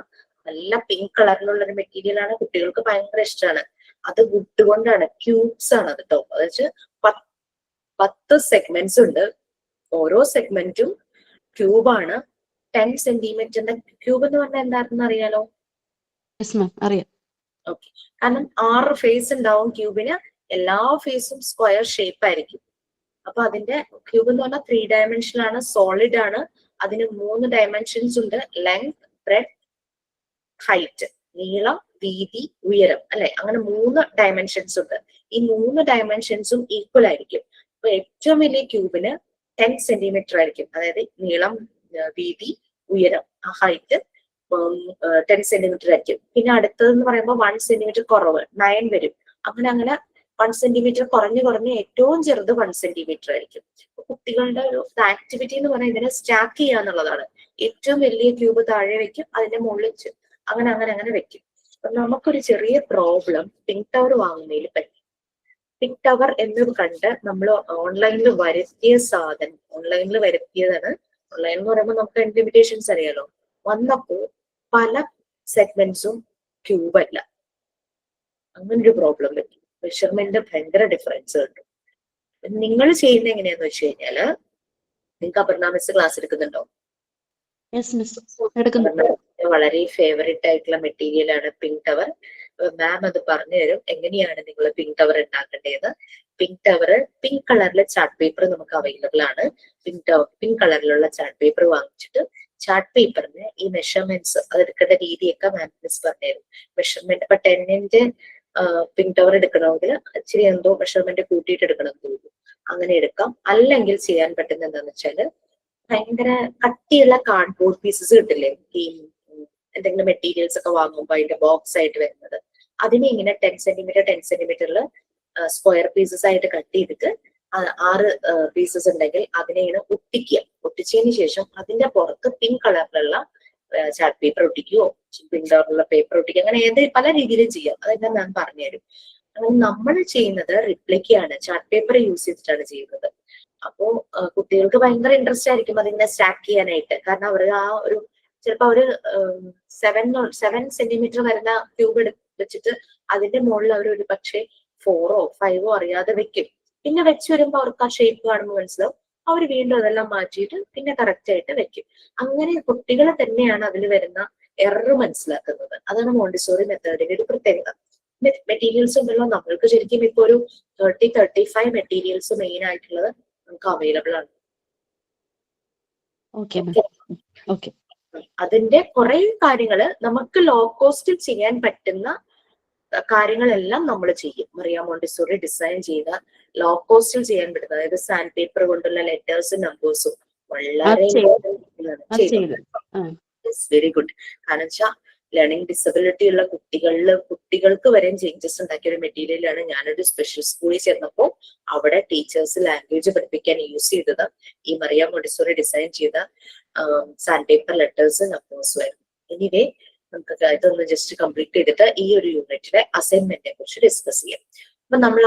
നല്ല പിങ്ക് കളറിലുള്ള ഒരു മെറ്റീരിയൽ ആണ്. കുട്ടികൾക്ക് ഭയങ്കര ഇഷ്ടമാണ്. അത് വുഡ് കൊണ്ടാണ്. ക്യൂബ്സ് ആണ് അത് കേട്ടോ. അത് വെച്ച് 10 സെഗ്മെന്റ്സ് ഉണ്ട്. ഓരോ സെഗ്മെന്റും ക്യൂബാണ്. 10 സെന്റിമീറ്ററിന്റെ ക്യൂബ് എന്ന് പറഞ്ഞാൽ എന്താണെന്ന് അറിയാലോ? യെസ് മാം, അറിയാം. ഓക്കെ. കാരണം 6 ഫേസ് ഉണ്ടാവും ക്യൂബിന്. എല്ലാ ഫേസും സ്ക്വയർ ഷേപ്പ് ആയിരിക്കും. അപ്പൊ അതിന്റെ ക്യൂബ് എന്ന് പറഞ്ഞാൽ 3 ഡയമെൻഷൻ ആണ്, സോളിഡ് ആണ്. അതിന് 3 ഡയമെൻഷൻസ് ഉണ്ട്. Length, breadth, height. നീളം, വീതി, ഉയരം അല്ലെ? അങ്ങനെ 3 ഡയമെൻഷൻസ് ഉണ്ട്. ഈ 3 ഡയമെൻഷൻസും ഈക്വൽ ആയിരിക്കും. അപ്പൊ ഏറ്റവും വലിയ ക്യൂബിന് 10 സെന്റിമീറ്റർ ആയിരിക്കും. അതായത് നീളം, വീതി, ഉയരം, ഹൈറ്റ് 10 സെന്റിമീറ്റർ ആയിരിക്കും. പിന്നെ അടുത്തതെന്ന് പറയുമ്പോൾ 1 സെന്റിമീറ്റർ കുറവ് 9 വരും. അങ്ങനെ 1 സെന്റിമീറ്റർ കുറഞ്ഞ് ഏറ്റവും ചെറുത് 1 സെന്റിമീറ്റർ ആയിരിക്കും. കുട്ടികളുടെ ഒരു ആക്ടിവിറ്റി എന്ന് പറഞ്ഞാൽ ഇതിനെ സ്റ്റാക്ക് ചെയ്യുക എന്നുള്ളതാണ്. ഏറ്റവും വലിയ ക്യൂബ് താഴെ വെക്കും, അതിന്റെ മുകളിൽ അങ്ങനെ വെക്കും. അപ്പൊ നമുക്കൊരു ചെറിയ പ്രോബ്ലം പിങ്ക് ടവർ വാങ്ങുന്നതിൽ പറ്റി. പിങ്ക് ടവർ എന്ന് കണ്ട് നമ്മൾ ഓൺലൈനിൽ വരുത്തിയതാണ്. ഓൺലൈൻ എന്ന് പറയുമ്പോൾ നമുക്ക് അതിന്റെ ലിമിറ്റേഷൻസ് അറിയാലോ. വന്നപ്പോ പല സെഗ്മെന്റ്സും ക്യൂബ് അല്ല. അങ്ങനൊരു പ്രോബ്ലം പറ്റി. മെഷർമെന്റ് ഭയങ്കര ഡിഫറൻസ് ഉണ്ട്. നിങ്ങൾ ചെയ്യുന്ന എങ്ങനെയാന്ന് വെച്ച് കഴിഞ്ഞാല്, നിങ്ങൾക്ക് അപർണ മിസ് ക്ലാസ് എടുക്കുന്നുണ്ടോ? വളരെ ഫേവറേറ്റ് ആയിട്ടുള്ള മെറ്റീരിയൽ ആണ് പിങ്ക് ടവർ. മാം അത് പറഞ്ഞു തരും എങ്ങനെയാണ് നിങ്ങൾ പിങ്ക് ടവർ ഉണ്ടാക്കേണ്ടത്. പിങ്ക് ടവർ പിങ്ക് കളറിലെ ചാർട്ട് പേപ്പർ നമുക്ക് അവൈലബിൾ ആണ്. പിങ്ക് കളറിലുള്ള ചാർട്ട് പേപ്പർ വാങ്ങിച്ചിട്ട് ചാർട്ട് പേപ്പറിന് ഈ മെഷർമെന്റ്സ് അതെടുക്കേണ്ട രീതിയൊക്കെ മാം മിസ് പറഞ്ഞുതരും. മെഷർമെന്റ് ഇപ്പൊ 10ന്റെ പിങ്ക് ടവർ എടുക്കണമെങ്കിൽ ഇച്ചിരി എന്തോ മെഷർമെന്റ് കൂട്ടിയിട്ട് എടുക്കണം തോന്നുന്നു. അങ്ങനെ എടുക്കാം. അല്ലെങ്കിൽ ചെയ്യാൻ പറ്റുന്ന എന്താന്ന് വെച്ചാല്, ഭയങ്കര കട്ടിയുള്ള കാർഡ്ബോർഡ് പീസസ് കിട്ടില്ലേ, ഈ എന്തെങ്കിലും മെറ്റീരിയൽസ് ഒക്കെ വാങ്ങുമ്പോൾ അതിന്റെ ബോക്സ് ആയിട്ട് വരുന്നത്, അതിനെ ഇങ്ങനെ 10 സെന്റിമീറ്ററിൽ സ്ക്വയർ പീസസ് ആയിട്ട് കട്ട് ചെയ്തിട്ട് 6 പീസസ് ഉണ്ടെങ്കിൽ അതിനെ ഇങ്ങനെ ഒട്ടിച്ചതിന് ശേഷം അതിന്റെ പുറത്ത് പിങ്ക് കളറിലുള്ള ചാർട്ട് പേപ്പർ ഒട്ടിക്കുകയോ പിങ്ക് കളറിലുള്ള പേപ്പർ ഒട്ടിക്കുക, അങ്ങനെ പല രീതിയിലും ചെയ്യാം. അതെല്ലാം ഞാൻ പറഞ്ഞുതരും. അങ്ങനെ നമ്മൾ ചെയ്യുന്നത് റിപ്ലിക്കയാണ്, ചാർട്ട് പേപ്പർ യൂസ് ചെയ്തിട്ടാണ് ചെയ്യുന്നത്. അപ്പോ കുട്ടികൾക്ക് ഭയങ്കര ഇൻട്രസ്റ്റ് ആയിരിക്കും അതിങ്ങനെ സ്റ്റാക്ക് ചെയ്യാനായിട്ട്. കാരണം അവർ ചിലപ്പോ അവര് 7 സെന്റിമീറ്റർ വരുന്ന ക്യൂബ് വെച്ചിട്ട് അതിന്റെ മുകളിൽ അവർ ഒരു പക്ഷേ 4ഓ 5ഓ അറിയാതെ വെക്കും. പിന്നെ വെച്ച് വരുമ്പോ അവർക്ക് ആ ഷേപ്പ് കാണുമ്പോൾ മനസ്സിലാവും. അവർ വീണ്ടും അതെല്ലാം മാറ്റിയിട്ട് പിന്നെ കറക്റ്റ് ആയിട്ട് വെക്കും. അങ്ങനെ കുട്ടികളെ തന്നെയാണ് അതിൽ വരുന്ന എറർ മനസ്സിലാക്കുന്നത്. അതാണ് മോണ്ടിസോറി മെത്തേഡിന്റെ ഒരു പ്രത്യേകത. മെറ്റീരിയൽസ് ഉണ്ടല്ലോ, നമ്മൾക്ക് ശരിക്കും ഇപ്പൊ ഒരു 35 മെറ്റീരിയൽസ് മെയിൻ ആയിട്ടുള്ളത് നമുക്ക് അവൈലബിൾ ആണ്. അതിന്റെ കുറെ കാര്യങ്ങള് നമുക്ക് ലോ കോസ്റ്റിൽ ചെയ്യാൻ പറ്റുന്ന കാര്യങ്ങളെല്ലാം നമ്മൾ ചെയ്യും. മറിയ മോണ്ടിസോറി ഡിസൈൻ ചെയ്ത ലോ കോസ്റ്റിൽ ചെയ്യാൻ പറ്റുന്ന, അതായത് സാൻഡ് പേപ്പർ കൊണ്ടുള്ള ലെറ്റേഴ്സും നമ്പേഴ്സും വളരെ വെരി ഗുഡ്. കാരണം വെച്ചാൽ ലേണിംഗ് ഡിസബിലിറ്റി ഉള്ള കുട്ടികൾക്ക് വരെ ചേഞ്ചസ് ഉണ്ടാക്കിയ ഒരു മെറ്റീരിയലാണ്. ഞാനൊരു സ്പെഷ്യൽ സ്കൂളിൽ ചേർന്നപ്പോൾ അവിടെ ടീച്ചേഴ്സ് ലാംഗ്വേജ് പഠിപ്പിക്കാൻ യൂസ് ചെയ്തത് ഈ മറിയ മോണ്ടിസോറി ഡിസൈൻ ചെയ്ത സാൻഡ് പേപ്പർ ലെറ്റേഴ്സ് നമ്പേഴ്സും ആയിരുന്നു. എനിവേ നമുക്ക് ഇതൊന്ന് ജസ്റ്റ് കംപ്ലീറ്റ് ചെയ്തിട്ട് ഈ ഒരു യൂണിറ്റിലെ അസൈൻമെന്റിനെ കുറിച്ച് ഡിസ്കസ് ചെയ്യാം. അപ്പൊ നമ്മൾ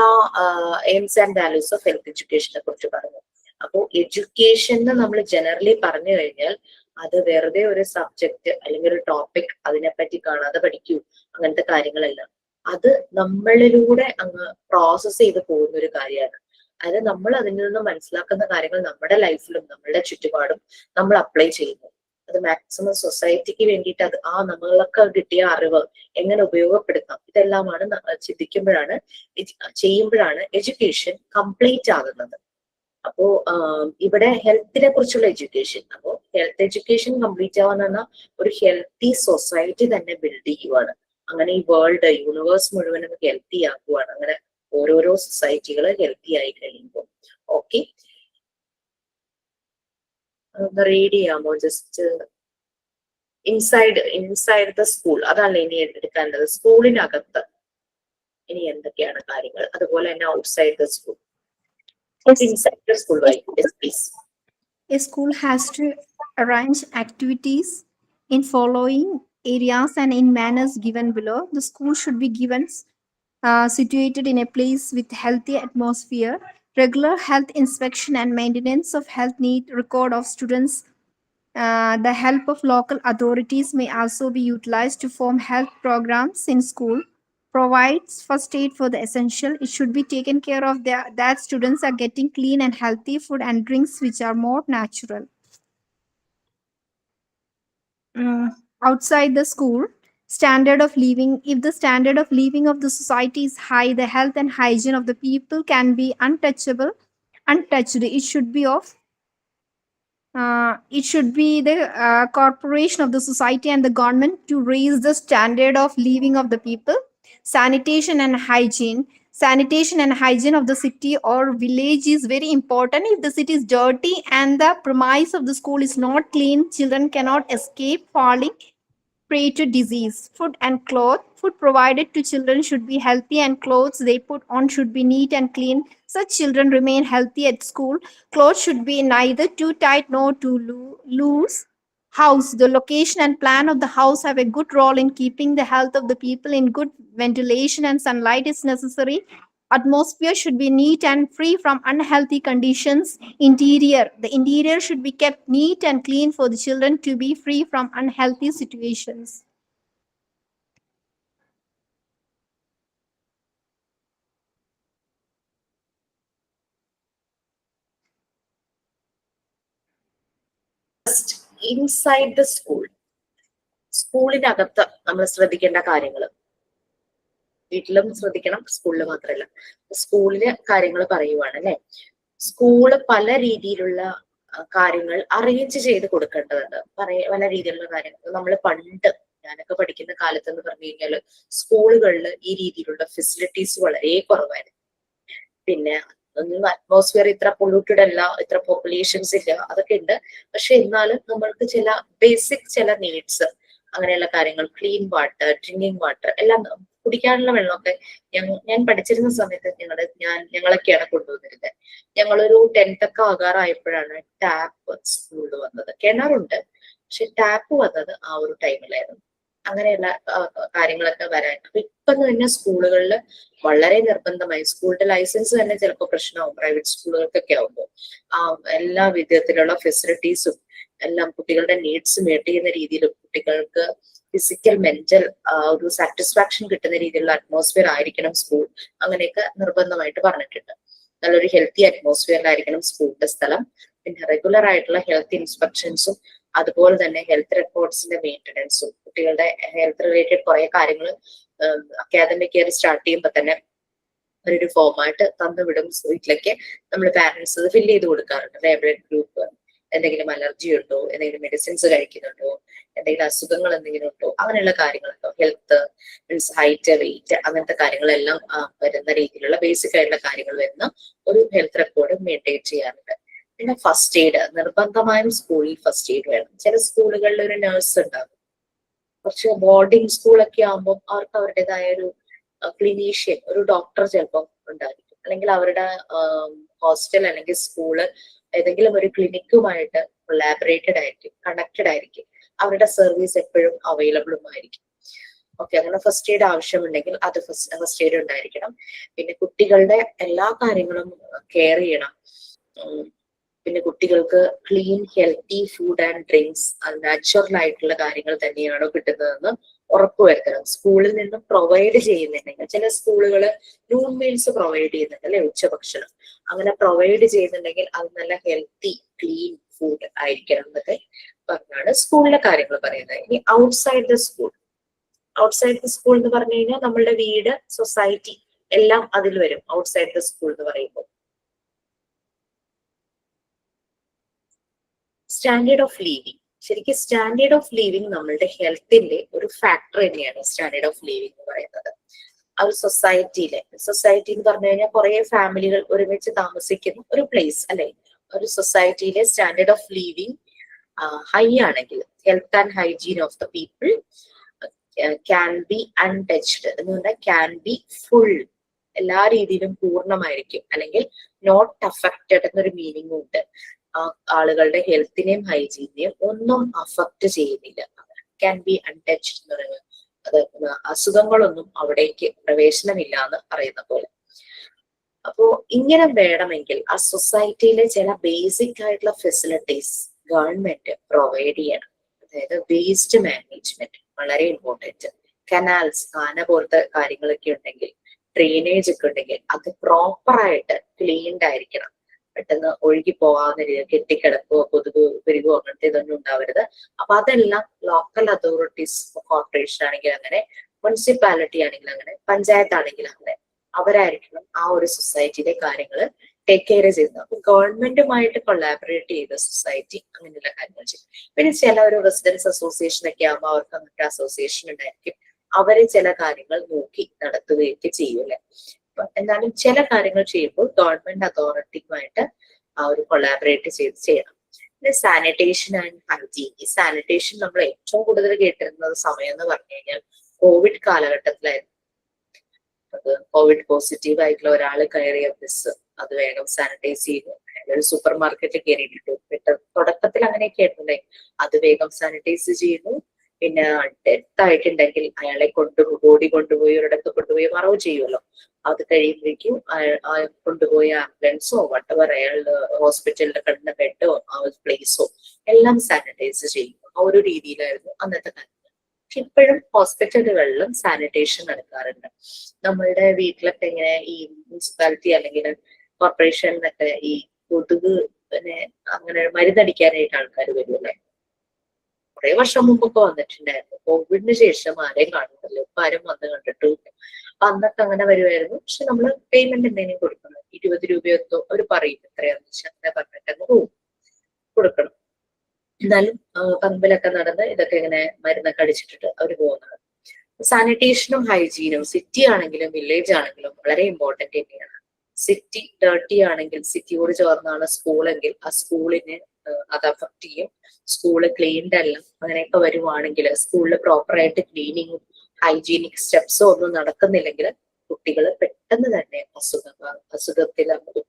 aims and values of health എഡ്യൂക്കേഷനെ കുറിച്ച് പറഞ്ഞു. അപ്പോൾ എഡ്യൂക്കേഷൻ നമ്മൾ ജനറലി പറഞ്ഞു കഴിഞ്ഞാൽ അത് വെറുതെ ഒരു സബ്ജക്ട് അല്ലെങ്കിൽ ഒരു ടോപ്പിക് അതിനെപ്പറ്റി കാണാതെ പഠിക്കൂ അങ്ങനത്തെ കാര്യങ്ങളല്ല. അത് നമ്മളിലൂടെ അങ്ങ് പ്രോസസ് ചെയ്ത് പോകുന്ന ഒരു കാര്യമാണ്. അതായത് നമ്മൾ അതിൽ നിന്ന് മനസ്സിലാക്കുന്ന കാര്യങ്ങൾ നമ്മുടെ ലൈഫിലും നമ്മളുടെ ചുറ്റുപാടും നമ്മൾ അപ്ലൈ ചെയ്യുന്നു. അത് മാക്സിമം സൊസൈറ്റിക്ക് വേണ്ടിയിട്ട് അത് നമ്മൾക്ക് കിട്ടിയ അറിവ് എങ്ങനെ ഉപയോഗപ്പെടുത്താം, ഇതെല്ലാമാണ് ചിന്തിക്കുമ്പോഴാണ് ചെയ്യുമ്പോഴാണ് എഡ്യൂക്കേഷൻ കംപ്ലീറ്റ് ആകുന്നത്. അപ്പോ ഇവിടെ ഹെൽത്തിനെ കുറിച്ചുള്ള എഡ്യൂക്കേഷൻ, അപ്പോ ഹെൽത്ത് എഡ്യൂക്കേഷൻ കംപ്ലീറ്റ് ആവാന്ന് പറഞ്ഞാൽ ഒരു ഹെൽത്തി സൊസൈറ്റി തന്നെ ബിൽഡ് ചെയ്യുവാണ്. അങ്ങനെ ഈ വേൾഡ് യൂണിവേഴ്സ് മുഴുവനും ഹെൽത്തി ആക്കുവാണ്. അങ്ങനെ ഓരോരോ സൊസൈറ്റികൾ ഹെൽത്തി ആയി കഴിയുമ്പോൾ. ഓക്കെ, റീഡ് ചെയ്യാമോ? ജസ്റ്റ് ഇൻസൈഡ് ദ സ്കൂൾ, അതാണ് ഇനി എടുക്കേണ്ടത്. സ്കൂളിനകത്ത് ഇനി എന്തൊക്കെയാണ് കാര്യങ്ങൾ, അതുപോലെ തന്നെ outside the school. Inside the school, right? Yes, please. A school has to arrange activities in following areas and in manners given below. The school should be given situated in a place with healthy atmosphere. Regular health inspection and maintenance of health need record of students. The help of local authorities may also be utilized to form health programs in school. Provides first aid for the essential. It should be taken care of that students are getting clean and healthy food and drinks which are more natural. Outside the school, standard of living. If the standard of living of the society is high, the health and hygiene of the people can be untouched. It should be the corporation of the society and the government to raise the standard of living of the people. Sanitation and hygiene. Sanitation and hygiene of the city or village is very important. If the city is dirty and the premise of the school is not clean, children cannot escape falling prey to disease. Food and cloth. Food provided to children should be healthy and clothes they put on should be neat and clean. Such children remain healthy at school. Clothes should be neither too tight nor too loose. House. The location and plan of the house have a good role in keeping the health of the people in good ventilation and sunlight is necessary. Atmosphere should be neat and free from unhealthy conditions. Interior. The interior should be kept neat and clean for the children to be free from unhealthy situations. Inside the school, സ്കൂളിനകത്ത് നമ്മൾ ശ്രദ്ധിക്കേണ്ട കാര്യങ്ങൾ വീട്ടിലും ശ്രദ്ധിക്കണം, സ്കൂളിൽ മാത്രമല്ല. സ്കൂളിലെ കാര്യങ്ങൾ പറയുവാണ് അല്ലെ. സ്കൂള് പല രീതിയിലുള്ള കാര്യങ്ങൾ അറേഞ്ച് ചെയ്ത് കൊടുക്കേണ്ടതുണ്ട്. പല രീതിയിലുള്ള കാര്യങ്ങൾ നമ്മൾ പണ്ട് ഞാനൊക്കെ പഠിക്കുന്ന കാലത്ത് എന്ന് പറഞ്ഞു കഴിഞ്ഞാല് സ്കൂളുകളിൽ ഈ രീതിയിലുള്ള ഫെസിലിറ്റീസ് വളരെ കുറവായിരുന്നു. പിന്നെ അറ്റ്മോസ്ഫിയർ ഇത്ര പൊള്യൂട്ടഡ് അല്ല, ഇത്ര പോപ്പുലേഷൻസ് ഇല്ല, അതൊക്കെ ഉണ്ട്. പക്ഷെ എന്നാലും നമ്മൾക്ക് ചില ബേസിക് ചില നീഡ്സ്, അങ്ങനെയുള്ള കാര്യങ്ങൾ, ക്ലീൻ വാട്ടർ, ഡ്രിങ്കിങ് വാട്ടർ, എല്ലാം കുടിക്കാനുള്ള വെള്ളമൊക്കെ ഞാൻ പഠിച്ചിരുന്ന സമയത്ത് ഞങ്ങളൊക്കെയാണ് കൊണ്ടുവന്നിരുന്നത്. ഞങ്ങളൊരു 10th ഒക്കെ ആകാറായപ്പോഴാണ് ടാപ്പ് സ്കൂളിൽ വന്നത്. കിണറുണ്ട്, പക്ഷെ ടാപ്പ് വന്നത് ആ ഒരു ടൈമിലായിരുന്നു. അങ്ങനെയുള്ള കാര്യങ്ങളൊക്കെ വരാൻ. അപ്പൊ ഇപ്പൊ തന്നെ സ്കൂളുകളിൽ വളരെ നിർബന്ധമായി, സ്കൂളിന്റെ ലൈസൻസ് തന്നെ ചിലപ്പോൾ പ്രശ്നമാവും പ്രൈവറ്റ് സ്കൂളുകൾക്കൊക്കെ ആവുമ്പോൾ. എല്ലാ വിധത്തിലുള്ള ഫെസിലിറ്റീസും എല്ലാം കുട്ടികളുടെ നീഡ്സ് മീറ്റ് ചെയ്യുന്ന രീതിയിലും കുട്ടികൾക്ക് ഫിസിക്കൽ മെന്റൽ ഒരു സാറ്റിസ്ഫാക്ഷൻ കിട്ടുന്ന രീതിയിലുള്ള അറ്റ്മോസ്ഫിയർ ആയിരിക്കണം സ്കൂൾ. അങ്ങനെയൊക്കെ നിർബന്ധമായിട്ട് പറഞ്ഞിട്ടുണ്ട്. നല്ലൊരു ഹെൽത്തി അറ്റ്മോസ്ഫിയറിലായിരിക്കണം സ്കൂളിന്റെ സ്ഥലം. പിന്നെ റെഗുലർ ആയിട്ടുള്ള ഹെൽത്ത് ഇൻസ്പെക്ഷൻസും അതുപോലെ തന്നെ ഹെൽത്ത് റെക്കോർഡ്സിന്റെ മെയിൻ്റനൻസും, കുട്ടികളുടെ ഹെൽത്ത് റിലേറ്റഡ് കുറെ കാര്യങ്ങൾ അക്കാദമിക് ഇയർ സ്റ്റാർട്ട് ചെയ്യുമ്പോൾ തന്നെ ഒരു ഫോമായിട്ട് തന്നുവിടും വീട്ടിലേക്ക്. നമ്മൾ പാരന്റ്സ് ഫില്ല് ചെയ്ത് കൊടുക്കാറുണ്ട്. ബ്ലഡ് ഗ്രൂപ്പ്, എന്തെങ്കിലും അലർജി ഉണ്ടോ, എന്തെങ്കിലും മെഡിസിൻസ് കഴിക്കുന്നുണ്ടോ, എന്തെങ്കിലും അസുഖങ്ങൾ എന്തെങ്കിലും ഉണ്ടോ, അങ്ങനെയുള്ള കാര്യങ്ങളുണ്ടോ, ഹെൽത്ത് മീൻസ് ഹൈറ്റ്, വെയിറ്റ്, അങ്ങനത്തെ കാര്യങ്ങളെല്ലാം വരുന്ന രീതിയിലുള്ള ബേസിക് ആയിട്ടുള്ള കാര്യങ്ങൾ വരുന്ന ഒരു ഹെൽത്ത് റെക്കോർഡ് മെയിൻറ്റെയിൻ ചെയ്യാറുണ്ട്. പിന്നെ ഫസ്റ്റ് എയ്ഡ് നിർബന്ധമായും സ്കൂളിൽ ഫസ്റ്റ് എയ്ഡ് വേണം. ചില സ്കൂളുകളിൽ ഒരു നഴ്സ് ഉണ്ടാകും. കുറച്ച് ബോർഡിംഗ് സ്കൂളൊക്കെ ആകുമ്പോൾ അവർക്ക് അവരുടേതായ ഒരു ക്ലിനീഷ്യൻ, ഒരു ഡോക്ടർ ചിലപ്പോൾ ഉണ്ടായിരിക്കും. അല്ലെങ്കിൽ അവരുടെ ഹോസ്റ്റൽ അല്ലെങ്കിൽ സ്കൂള് ഏതെങ്കിലും ഒരു ക്ലിനിക്കുമായിട്ട് കൊളാബറേറ്റഡ് ആയിരിക്കും, കണക്റ്റഡ് ആയിരിക്കും. അവരുടെ സർവീസ് എപ്പോഴും അവൈലബിളും ആയിരിക്കും. ഓക്കെ, അങ്ങനെ ഫസ്റ്റ് എയ്ഡ് ആവശ്യമുണ്ടെങ്കിൽ അത് ഫസ്റ്റ് എയ്ഡ് ഉണ്ടായിരിക്കണം. പിന്നെ കുട്ടികളുടെ എല്ലാ കാര്യങ്ങളും കെയർ ചെയ്യണം. പിന്നെ കുട്ടികൾക്ക് clean healthy food and drinks, അത് നാച്ചുറൽ ആയിട്ടുള്ള കാര്യങ്ങൾ തന്നെയാണോ കിട്ടുന്നതെന്ന് ഉറപ്പുവരുത്തണം. സ്കൂളിൽ നിന്നും പ്രൊവൈഡ് ചെയ്യുന്നുണ്ടെങ്കിൽ, ചില സ്കൂളുകൾ നൂൺ മീൽസ് പ്രൊവൈഡ് ചെയ്യുന്നുണ്ട് അല്ലെ, ഉച്ചഭക്ഷണം. അങ്ങനെ പ്രൊവൈഡ് ചെയ്യുന്നുണ്ടെങ്കിൽ അത് നല്ല ഹെൽത്തി ക്ലീൻ ഫുഡ് ആയിരിക്കണം എന്നൊക്കെ പറഞ്ഞാണ് സ്കൂളിലെ കാര്യങ്ങൾ പറയുന്നത്. ഇനി outside the school, outside the school എന്ന് പറഞ്ഞു കഴിഞ്ഞാൽ നമ്മളുടെ വീട്, സൊസൈറ്റി എല്ലാം അതിൽ വരും ഔട്ട്സൈഡ് ദ സ്കൂൾ എന്ന് പറയുമ്പോൾ. സ്റ്റാൻഡേർഡ് ഓഫ് ലിവിങ്, ശരിക്കും സ്റ്റാൻഡേർഡ് ഓഫ് ലിവിങ് നമ്മളുടെ ഹെൽത്തിന്റെ ഒരു ഫാക്ടർ തന്നെയാണ് സ്റ്റാൻഡേർഡ് ഓഫ് ലിവിങ് എന്ന് പറയുന്നത്. ആ ഒരു സൊസൈറ്റിയിലെ, സൊസൈറ്റി എന്ന് പറഞ്ഞു കഴിഞ്ഞാൽ കുറെ ഫാമിലികൾ ഒരുമിച്ച് താമസിക്കുന്ന ഒരു പ്ലേസ് അല്ലെ. ഒരു സൊസൈറ്റിയിലെ സ്റ്റാൻഡേർഡ് ഓഫ് ലിവിങ് ഹൈ ആണെങ്കിൽ health and hygiene of the people can be untouched എന്ന് പറഞ്ഞാൽ ക്യാൻ ബി ഫുൾ, എല്ലാ രീതിയിലും പൂർണ്ണമായിരിക്കും, അല്ലെങ്കിൽ നോട്ട് അഫക്റ്റഡ് എന്നൊരു മീനിങ് ഉണ്ട്. ആളുകളുടെ ഹെൽത്തിനെയും ഹൈജീനെയും ഒന്നും അഫക്റ്റ് ചെയ്യുന്നില്ല. ക്യാൻ ബി അൺടച്ച്ഡ് എന്ന് പറയുന്നത് അത് അസുഖങ്ങളൊന്നും അവിടേക്ക് പ്രവേശനമില്ല എന്ന് പറയുന്ന പോലെ. അപ്പോ ഇങ്ങനെ വേണമെങ്കിൽ ആ സൊസൈറ്റിയിലെ ചില ബേസിക് ആയിട്ടുള്ള ഫെസിലിറ്റീസ് ഗവൺമെന്റ് പ്രൊവൈഡ് ചെയ്യണം. അതായത് വേസ്റ്റ് മാനേജ്മെന്റ് വളരെ ഇമ്പോർട്ടൻറ്റ്. കനാൽസ്, കാന പോലത്തെ കാര്യങ്ങളൊക്കെ ഉണ്ടെങ്കിൽ, ഡ്രെയിനേജ് ഒക്കെ ഉണ്ടെങ്കിൽ അത് പ്രോപ്പറായിട്ട് ക്ലീൻഡ് ആയിരിക്കണം. പെട്ടെന്ന് ഒഴുകി പോകാവുന്ന രീതിയിൽ കെട്ടിക്കിടക്കുകയോ കൊതുക് പെരുകോ അങ്ങനത്തെ ഇതൊന്നും ഉണ്ടാവരുത്. അപ്പൊ അതെല്ലാം ലോക്കൽ അതോറിറ്റീസ്, കോർപ്പറേഷൻ ആണെങ്കിൽ അങ്ങനെ, മുനിസിപ്പാലിറ്റി ആണെങ്കിൽ അങ്ങനെ, പഞ്ചായത്ത് ആണെങ്കിൽ അങ്ങനെ, അവരായിരിക്കണം ആ ഒരു സൊസൈറ്റിയിലെ കാര്യങ്ങൾ ടേക്ക് കെയർ ചെയ്യുന്നത്. അപ്പൊ ഗവൺമെന്റുമായിട്ട് കൊളാബറേറ്റ് ചെയ്ത സൊസൈറ്റി അങ്ങനെയുള്ള കാര്യങ്ങൾ ചെയ്യും. പിന്നെ ചില ഒരു റെസിഡൻസ് അസോസിയേഷൻ ഒക്കെ ആകുമ്പോൾ അവർക്ക് അങ്ങനത്തെ അസോസിയേഷൻ ഉണ്ടായിരിക്കും, അവരെ ചില കാര്യങ്ങൾ നോക്കി നടത്തുകയൊക്കെ ചെയ്യൂലേ. എന്നാലും ചില കാര്യങ്ങൾ ചെയ്യുമ്പോൾ ഗവൺമെന്റ് അതോറിറ്റിയുമായിട്ട് ആ ഒരു കൊളാബറേറ്റ് ചെയ്യണം. പിന്നെ സാനിറ്റേഷൻ ആൻഡ് ഹൈജീൻ. ഈ സാനിറ്റേഷൻ നമ്മൾ ഏറ്റവും കൂടുതൽ കേട്ടിരുന്നത് സമയം എന്ന് പറഞ്ഞു കഴിഞ്ഞാൽ കോവിഡ് കാലഘട്ടത്തിലായിരുന്നു. അത് കോവിഡ് പോസിറ്റീവ് ആയിട്ടുള്ള ഒരാൾ കയറിയ ബസ് അത് വേഗം സാനിറ്റൈസ് ചെയ്തു. ഒരു സൂപ്പർ മാർക്കറ്റിൽ കയറിയിട്ടുണ്ട്, തുടക്കത്തിൽ അങ്ങനെയൊക്കെ ആയിരുന്നില്ലേ, അത് വേഗം സാനിറ്റൈസ് ചെയ്യുന്നു. പിന്നെ ഡെത്ത് ആയിട്ടുണ്ടെങ്കിൽ അയാളെ ബോഡി കൊണ്ടുപോയി ഒരിടത്ത് കൊണ്ടുപോയി മറവ് ചെയ്യുമല്ലോ. അത് കഴിയുമ്പോഴേക്കും കൊണ്ടുപോയ ആംബുലൻസോ വട്ടവർ അയാളുടെ ഹോസ്പിറ്റലിന്റെ കിടന്ന ബെഡോ ആ ഒരു പ്ലേസോ എല്ലാം സാനിറ്റൈസ് ചെയ്യും. ആ ഒരു രീതിയിലായിരുന്നു അന്നത്തെ കാലത്ത്. പക്ഷെ ഇപ്പോഴും ഹോസ്പിറ്റലുകളിലും സാനിറ്റേഷൻ നടക്കാറുണ്ട്. നമ്മളുടെ വീട്ടിലൊക്കെ ഇങ്ങനെ ഈ മുനിസിപ്പാലിറ്റി അല്ലെങ്കിൽ കോർപ്പറേഷനിലൊക്കെ ഈ കൊതുക് പിന്നെ അങ്ങനെ മരുന്നടിക്കാനായിട്ട് ആൾക്കാർ വരുമല്ലേ. കുറെ വർഷം മുമ്പൊക്കെ വന്നിട്ടുണ്ടായിരുന്നു. കോവിഡിന് ശേഷം ആരെയും കാണുന്നില്ല, ഇപ്പൊ ആരും വന്ന് കണ്ടിട്ടില്ല. അന്നൊക്കെ അങ്ങനെ വരുമായിരുന്നു. പക്ഷെ നമ്മൾ പേയ്മെന്റ് എന്തെങ്കിലും കൊടുക്കണം. 20 രൂപയൊക്കെ അവർ പറയും എത്രയാന്ന് വെച്ചാൽ അങ്ങനെ പറഞ്ഞിട്ടങ്ങ് പോകും, കൊടുക്കണം. എന്നാലും പറമ്പിലൊക്കെ നടന്ന് ഇതൊക്കെ ഇങ്ങനെ മരുന്നൊക്കെ അടിച്ചിട്ടിട്ട് അവർ പോകുന്നത്. സാനിറ്റേഷനും ഹൈജീനും സിറ്റി ആണെങ്കിലും വില്ലേജ് ആണെങ്കിലും വളരെ ഇമ്പോർട്ടന്റ് തന്നെയാണ്. സിറ്റി ഡേർട്ടി ആണെങ്കിൽ, സിറ്റിയോട് ചേർന്നാണ് സ്കൂളെങ്കിൽ ആ സ്കൂളിന് അത് അഫക്ട് ചെയ്യും. സ്കൂള് ക്ലീൻഡ് അല്ല അങ്ങനെയൊക്കെ വരുവാണെങ്കിൽ, സ്കൂളിൽ പ്രോപ്പറായിട്ട് ക്ലീനിങ്ങും ഹൈജീനിക് സ്റ്റെപ്സും ഒന്നും നടക്കുന്നില്ലെങ്കിൽ കുട്ടികൾ പെട്ടെന്ന് തന്നെ അസുഖത്തിലാകും.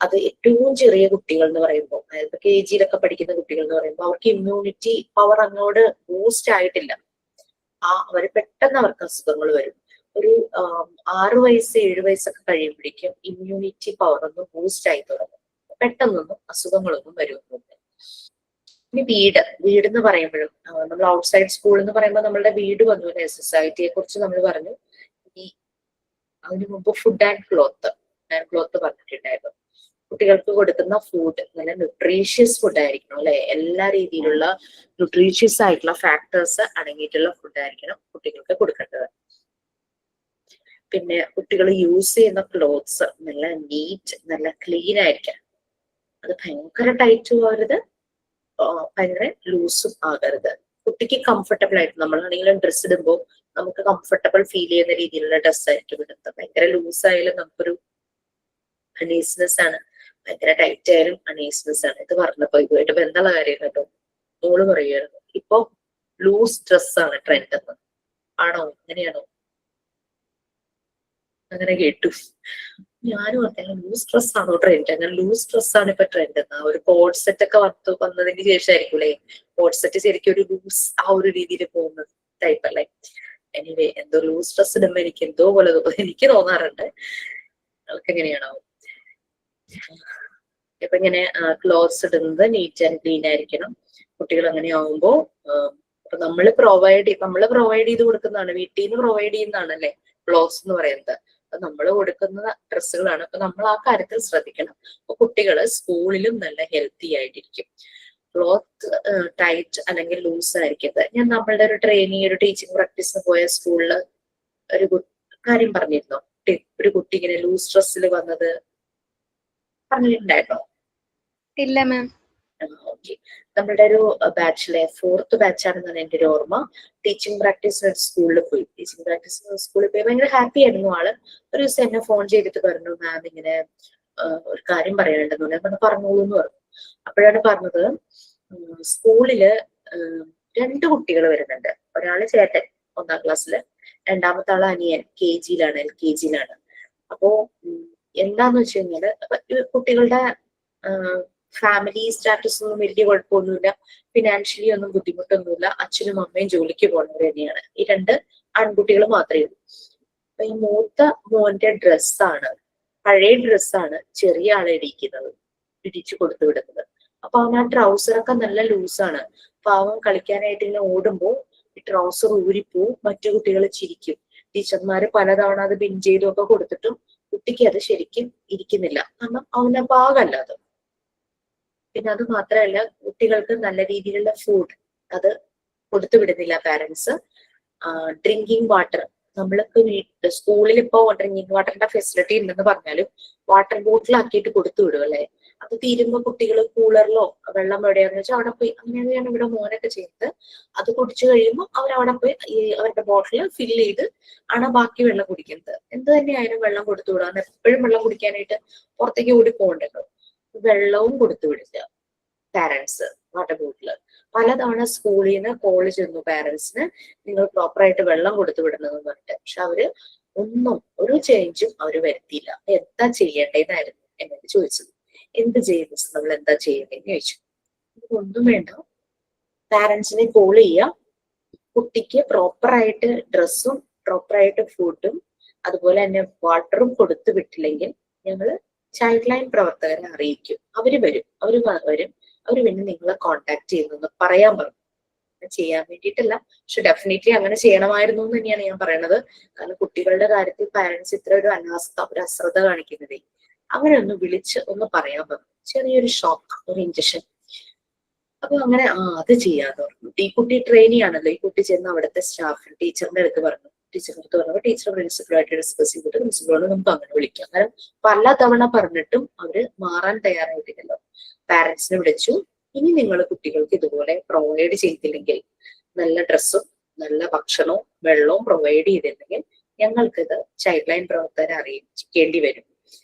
അത് ഏറ്റവും ചെറിയ കുട്ടികൾ എന്ന് പറയുമ്പോൾ, അതായത് KG പഠിക്കുന്ന കുട്ടികൾ എന്ന് പറയുമ്പോൾ അവർക്ക് ഇമ്മ്യൂണിറ്റി പവർ അങ്ങോട്ട് ബൂസ്റ്റ് ആയിട്ടില്ല. അവർ പെട്ടെന്ന് അവർക്ക് അസുഖങ്ങൾ വരും. ഒരു 6 വയസ്സ് 7 വയസ്സൊക്കെ കഴിയുമ്പോഴേക്കും ഇമ്മ്യൂണിറ്റി പവർ ഒന്ന് ബൂസ്റ്റ് ആയി തുടങ്ങും. പെട്ടെന്നൊന്നും അസുഖങ്ങളൊന്നും വരുമൊന്നുമില്ല. ഇനി വീട് എന്ന് പറയുമ്പോഴും നമ്മൾ ഔട്ട്സൈഡ് സ്കൂൾ എന്ന് പറയുമ്പോൾ നമ്മളുടെ വീട് വന്നു അല്ലെ. സൊസൈറ്റിയെ കുറിച്ച് നമ്മൾ പറഞ്ഞു. ഈ അതിനു മുമ്പ് ഫുഡ് ആൻഡ് ക്ലോത്ത് പറഞ്ഞിട്ടുണ്ടായിരുന്നു. കുട്ടികൾക്ക് കൊടുക്കുന്ന ഫുഡ് നല്ല ന്യൂട്രീഷ്യസ് ഫുഡ് ആയിരിക്കണം അല്ലെ. എല്ലാ രീതിയിലുള്ള ന്യൂട്രീഷ്യസ് ആയിട്ടുള്ള ഫാക്ടേഴ്സ് അടങ്ങിയിട്ടുള്ള ഫുഡ് ആയിരിക്കണം കുട്ടികൾക്ക് കൊടുക്കേണ്ടത്. പിന്നെ കുട്ടികൾ യൂസ് ചെയ്യുന്ന ക്ലോത്ത്സ് നല്ല നീറ്റ്, നല്ല ക്ലീൻ ആയിരിക്കണം. അത് ഭയങ്കര ടൈറ്റും ആകരുത്, ഭയങ്കര ലൂസും ആകരുത്. കുട്ടിക്ക് കംഫർട്ടബിൾ ആയിട്ട്, നമ്മളാണെങ്കിലും ഡ്രസ്സ് ഇടുമ്പോൾ നമുക്ക് കംഫർട്ടബിൾ ഫീൽ ചെയ്യുന്ന രീതിയിലുള്ള ഡ്രസ്സ് ആയിരിക്കും ഇടുന്നത്. ഭയങ്കര ലൂസ് ആയാലും നമുക്കൊരു അണീസ്നെസ് ആണ്, ഭയങ്കര ടൈറ്റ് ആയാലും അണീസ്നെസ് ആണ്. ഇത് പറഞ്ഞപ്പോ ഇതുമായിട്ട് ബന്ധമുള്ള കാര്യം കേട്ടോ. മോള് പറയുമായിരുന്നു ഇപ്പൊ ലൂസ് ഡ്രസ്സാണ് ട്രെൻഡ് എന്ന്. ആണോ? അങ്ങനെയാണോ? അങ്ങനെ കേട്ടു. ഞാനും പറഞ്ഞ ലൂസ് ഡ്രസ് ആണോ ട്രെൻഡ്? അങ്ങനെ ലൂസ് ഡ്രസ്സാണ് ഇപ്പൊ ട്രെൻഡ് എന്ന്. ഒരു കോഡ് സെറ്റ് ഒക്കെ വന്നതിന് ശേഷമായിരിക്കും കോഡ് സെറ്റ് ശരിക്കും ഒരു ലൂസ് ആ ഒരു രീതിയിൽ പോകുന്ന ടൈപ്പ് അല്ലേ. എനിവേ എന്തോ ലൂസ് ഡ്രസ് ഇടുമ്പോ എനിക്ക് എന്തോ പോലെ എനിക്ക് തോന്നാറുണ്ട്. അവർക്ക് എങ്ങനെയാണോ? ഇപ്പൊ ഇങ്ങനെ ക്ലോത്ത്സ് ഇടുന്നത് നീറ്റ് ആൻഡ് ക്ലീൻ ആയിരിക്കണം. കുട്ടികൾ അങ്ങനെ ആവുമ്പോ നമ്മൾ പ്രൊവൈഡ് ചെയ്ത് കൊടുക്കുന്നതാണ്, വീട്ടിൽ നിന്ന് പ്രൊവൈഡ് ചെയ്യുന്നതാണല്ലേ ക്ലോത്ത്സ് എന്ന് പറയുന്നത്. അപ്പൊ നമ്മൾ കൊടുക്കുന്ന ഡ്രസ്സുകളാണ്. അപ്പൊ നമ്മൾ ആ കാര്യത്തിൽ ശ്രദ്ധിക്കണം. അപ്പൊ കുട്ടികള് സ്കൂളിലും നല്ല ഹെൽത്തി ആയിട്ടിരിക്കും. ക്ലോത്ത് ടൈറ്റ് അല്ലെങ്കിൽ ലൂസ് ആയിരിക്കരുത്. ഞാൻ നമ്മളുടെ ഒരു ട്രെയിനിങ്, ഒരു ടീച്ചിങ് പ്രാക്ടീസിന് പോയ സ്കൂളില് ഒരു കാര്യം പറഞ്ഞിരുന്നോ? ഒരു കുട്ടി ഇങ്ങനെ ലൂസ് ഡ്രസ്സിൽ വന്നത് പറഞ്ഞിട്ടുണ്ടായിരുന്നോ? ഇല്ല മാം. ഓക്കെ. നമ്മളുടെ ഒരു ബാച്ചിലെ 4th ബാച്ചാണെന്നാണ് എൻ്റെ ഒരു ഓർമ്മ. ടീച്ചിങ് പ്രാക്ടീസ് സ്കൂളിൽ പോയി. ടീച്ചിങ് പ്രാക്ടീസ് സ്കൂളിൽ പോയി ഭയങ്കര ഹാപ്പി ആയിരുന്നു ആള്. ഒരു ദിവസം എന്നെ ഫോൺ ചെയ്തിട്ട് പറഞ്ഞു, മാം ഇങ്ങനെ ഒരു കാര്യം പറയാനുണ്ടെന്ന് പറഞ്ഞു. പറഞ്ഞോളൂ എന്ന് പറഞ്ഞു. അപ്പോഴാണ് പറഞ്ഞത്, സ്കൂളില് 2 കുട്ടികൾ വരുന്നുണ്ട്. ഒരാള് ചേട്ടൻ 1ാം ക്ലാസ്സില്, രണ്ടാമത്തെ ആള് അനിയൻ KG-യിലാണ്, LKG-യിലാണ്. അപ്പോ എന്താന്ന് വെച്ച് കഴിഞ്ഞാല് കുട്ടികളുടെ ഫാമിലി സ്റ്റാറ്റസ് ഒന്നും വലിയ കുഴപ്പമൊന്നുമില്ല, ഫിനാൻഷ്യലി ഒന്നും ബുദ്ധിമുട്ടൊന്നുമില്ല, അച്ഛനും അമ്മയും ജോലിക്ക് പോകുന്നവർ തന്നെയാണ്. ഈ 2 ആൺകുട്ടികൾ മാത്രമേ ഉള്ളൂ. അപ്പൊ ഈ മൂത്ത മോന്റെ ഡ്രസ്സാണ്, പഴയ ഡ്രസ്സാണ് ചെറിയ ആളെ ഇടിച്ചു കൊടുത്തു വിടുന്നത്. അപ്പൊ അവൻ ആ ട്രൗസറൊക്കെ നല്ല ലൂസാണ്. പാവം കളിക്കാനായിട്ട് ഇങ്ങനെ ഓടുമ്പോ ഈ ട്രൗസർ ഊരിപ്പോവും, മറ്റു കുട്ടികൾ ചിരിക്കും. ടീച്ചർമാര് പലതവണ അത് പിൻ ചെയ്തും ഒക്കെ കൊടുത്തിട്ടും കുട്ടിക്ക് അത് ശരിക്കും ഇരിക്കുന്നില്ല. കാരണം അവന്റെ പാകല്ല അത്. പിന്നെ അത് മാത്രമല്ല, കുട്ടികൾക്ക് നല്ല രീതിയിലുള്ള ഫുഡ് അത് കൊടുത്തു വിടുന്നില്ല പാരന്റ്സ്. ഡ്രിങ്കിങ് വാട്ടർ, നമ്മൾക്ക് സ്കൂളിൽ ഇപ്പോ ഡ്രിങ്കിങ് വാട്ടറിന്റെ ഫെസിലിറ്റി ഉണ്ടെന്ന് പറഞ്ഞാലും വാട്ടർ ബോട്ടിലാക്കിയിട്ട് കൊടുത്തു വിടും അല്ലെ. അത് തീരുമ്പോ കുട്ടികൾ കൂളറിലോ വെള്ളം എവിടെയാന്ന് വെച്ചാൽ അവിടെ പോയി, അങ്ങനെയാണ് ഇവിടെ മോനൊക്കെ ചെയ്യുന്നത്. അത് കുടിച്ചു കഴിയുമ്പോൾ അവരവിടെ പോയി അവരുടെ ബോട്ടിൽ ഫില്ല് ചെയ്ത് ആണ് ബാക്കി വെള്ളം കുടിക്കുന്നത്. എന്ത് തന്നെയായാലും വെള്ളം കൊടുത്തു വിടാൻ, എപ്പോഴും വെള്ളം കുടിക്കാനായിട്ട് പുറത്തേക്ക് ഓടി പോകണ്ടല്ലോ. വെള്ളവും കൊടുത്തു വിടില്ല പാരന്റ്സ്. വാട്ടർ ബോട്ടില് പലതവണ സ്കൂളിൽ നിന്ന് കോൾ ചെന്നു പാരന്റ്സിന്, നിങ്ങൾ പ്രോപ്പറായിട്ട് വെള്ളം കൊടുത്തു വിടണമെന്ന് പറഞ്ഞിട്ട്. പക്ഷെ അവര് ഒരു ചേഞ്ചും അവര് വരുത്തിയില്ല. എന്താ ചെയ്യേണ്ടതെന്നായിരുന്നു എന്നോട് ചോദിച്ചത്. എന്ത് ചെയ്യുന്നു, നമ്മൾ എന്താ ചെയ്യേണ്ടതെന്ന് ചോദിച്ചു. ഒന്നും വേണ്ട, പാരന്റ്സിനെ കോൾ ചെയ്യുക, കുട്ടിക്ക് പ്രോപ്പറായിട്ട് ഡ്രസ്സും പ്രോപ്പറായിട്ട് ഫുഡും അതുപോലെ തന്നെ വാട്ടറും കൊടുത്തു വിട്ടില്ലെങ്കിൽ ഞങ്ങൾ ചൈൽഡ് ലൈൻ പ്രവർത്തകരെ അറിയിക്കും. അവര് വരും. അവര് പിന്നെ നിങ്ങളെ കോണ്ടാക്ട് ചെയ്യുന്നു പറയാൻ പറഞ്ഞു. ചെയ്യാൻ വേണ്ടിയിട്ടല്ല, പക്ഷെ ഡെഫിനറ്റ്ലി അങ്ങനെ ചെയ്യണമായിരുന്നു എന്ന് തന്നെയാണ് ഞാൻ പറയണത്. കാരണം കുട്ടികളുടെ കാര്യത്തിൽ പാരന്റ്സ് ഇത്ര ഒരു അശ്രദ്ധ കാണിക്കുന്നതേ. അങ്ങനെ ഒന്ന് വിളിച്ച് ഒന്ന് പറയാൻ പറഞ്ഞു. ചെറിയൊരു ഷോക്ക്, ഒരു ഇഞ്ചക്ഷൻ. അപ്പൊ അങ്ങനെ അത് ചെയ്യാന്ന് പറഞ്ഞു. ഈ കുട്ടി ട്രെയിനി ആണല്ലോ. ഈ കുട്ടി ചെന്ന് അവിടുത്തെ സ്റ്റാഫ് ടീച്ചറിന്റെ അടുത്ത് പറഞ്ഞു. ടീച്ചറിന്റെ അടുത്ത് പറഞ്ഞപ്പോൾ ടീച്ചർ പ്രിൻസിപ്പളായിട്ട് ഡിസ്കസ് ചെയ്തിട്ട് പ്രിൻസിപ്പളോട് നമുക്ക് അങ്ങനെ വിളിക്കാം. കാരണം പല തവണ പറഞ്ഞിട്ടും അവര് മാറാൻ തയ്യാറായിട്ടില്ലല്ലോ. പാരന്റ്സിനെ വിളിച്ചു. ഇനി നിങ്ങൾ കുട്ടികൾക്ക് ഇതുപോലെ പ്രൊവൈഡ് ചെയ്തില്ലെങ്കിൽ, നല്ല ഡ്രസ്സും നല്ല ഭക്ഷണവും വെള്ളവും പ്രൊവൈഡ് ചെയ്തില്ലെങ്കിൽ ഞങ്ങൾക്കിത് ചൈൽഡ് ലൈൻ പ്രവർത്തകരെ അറിയിക്കേണ്ടി വരും.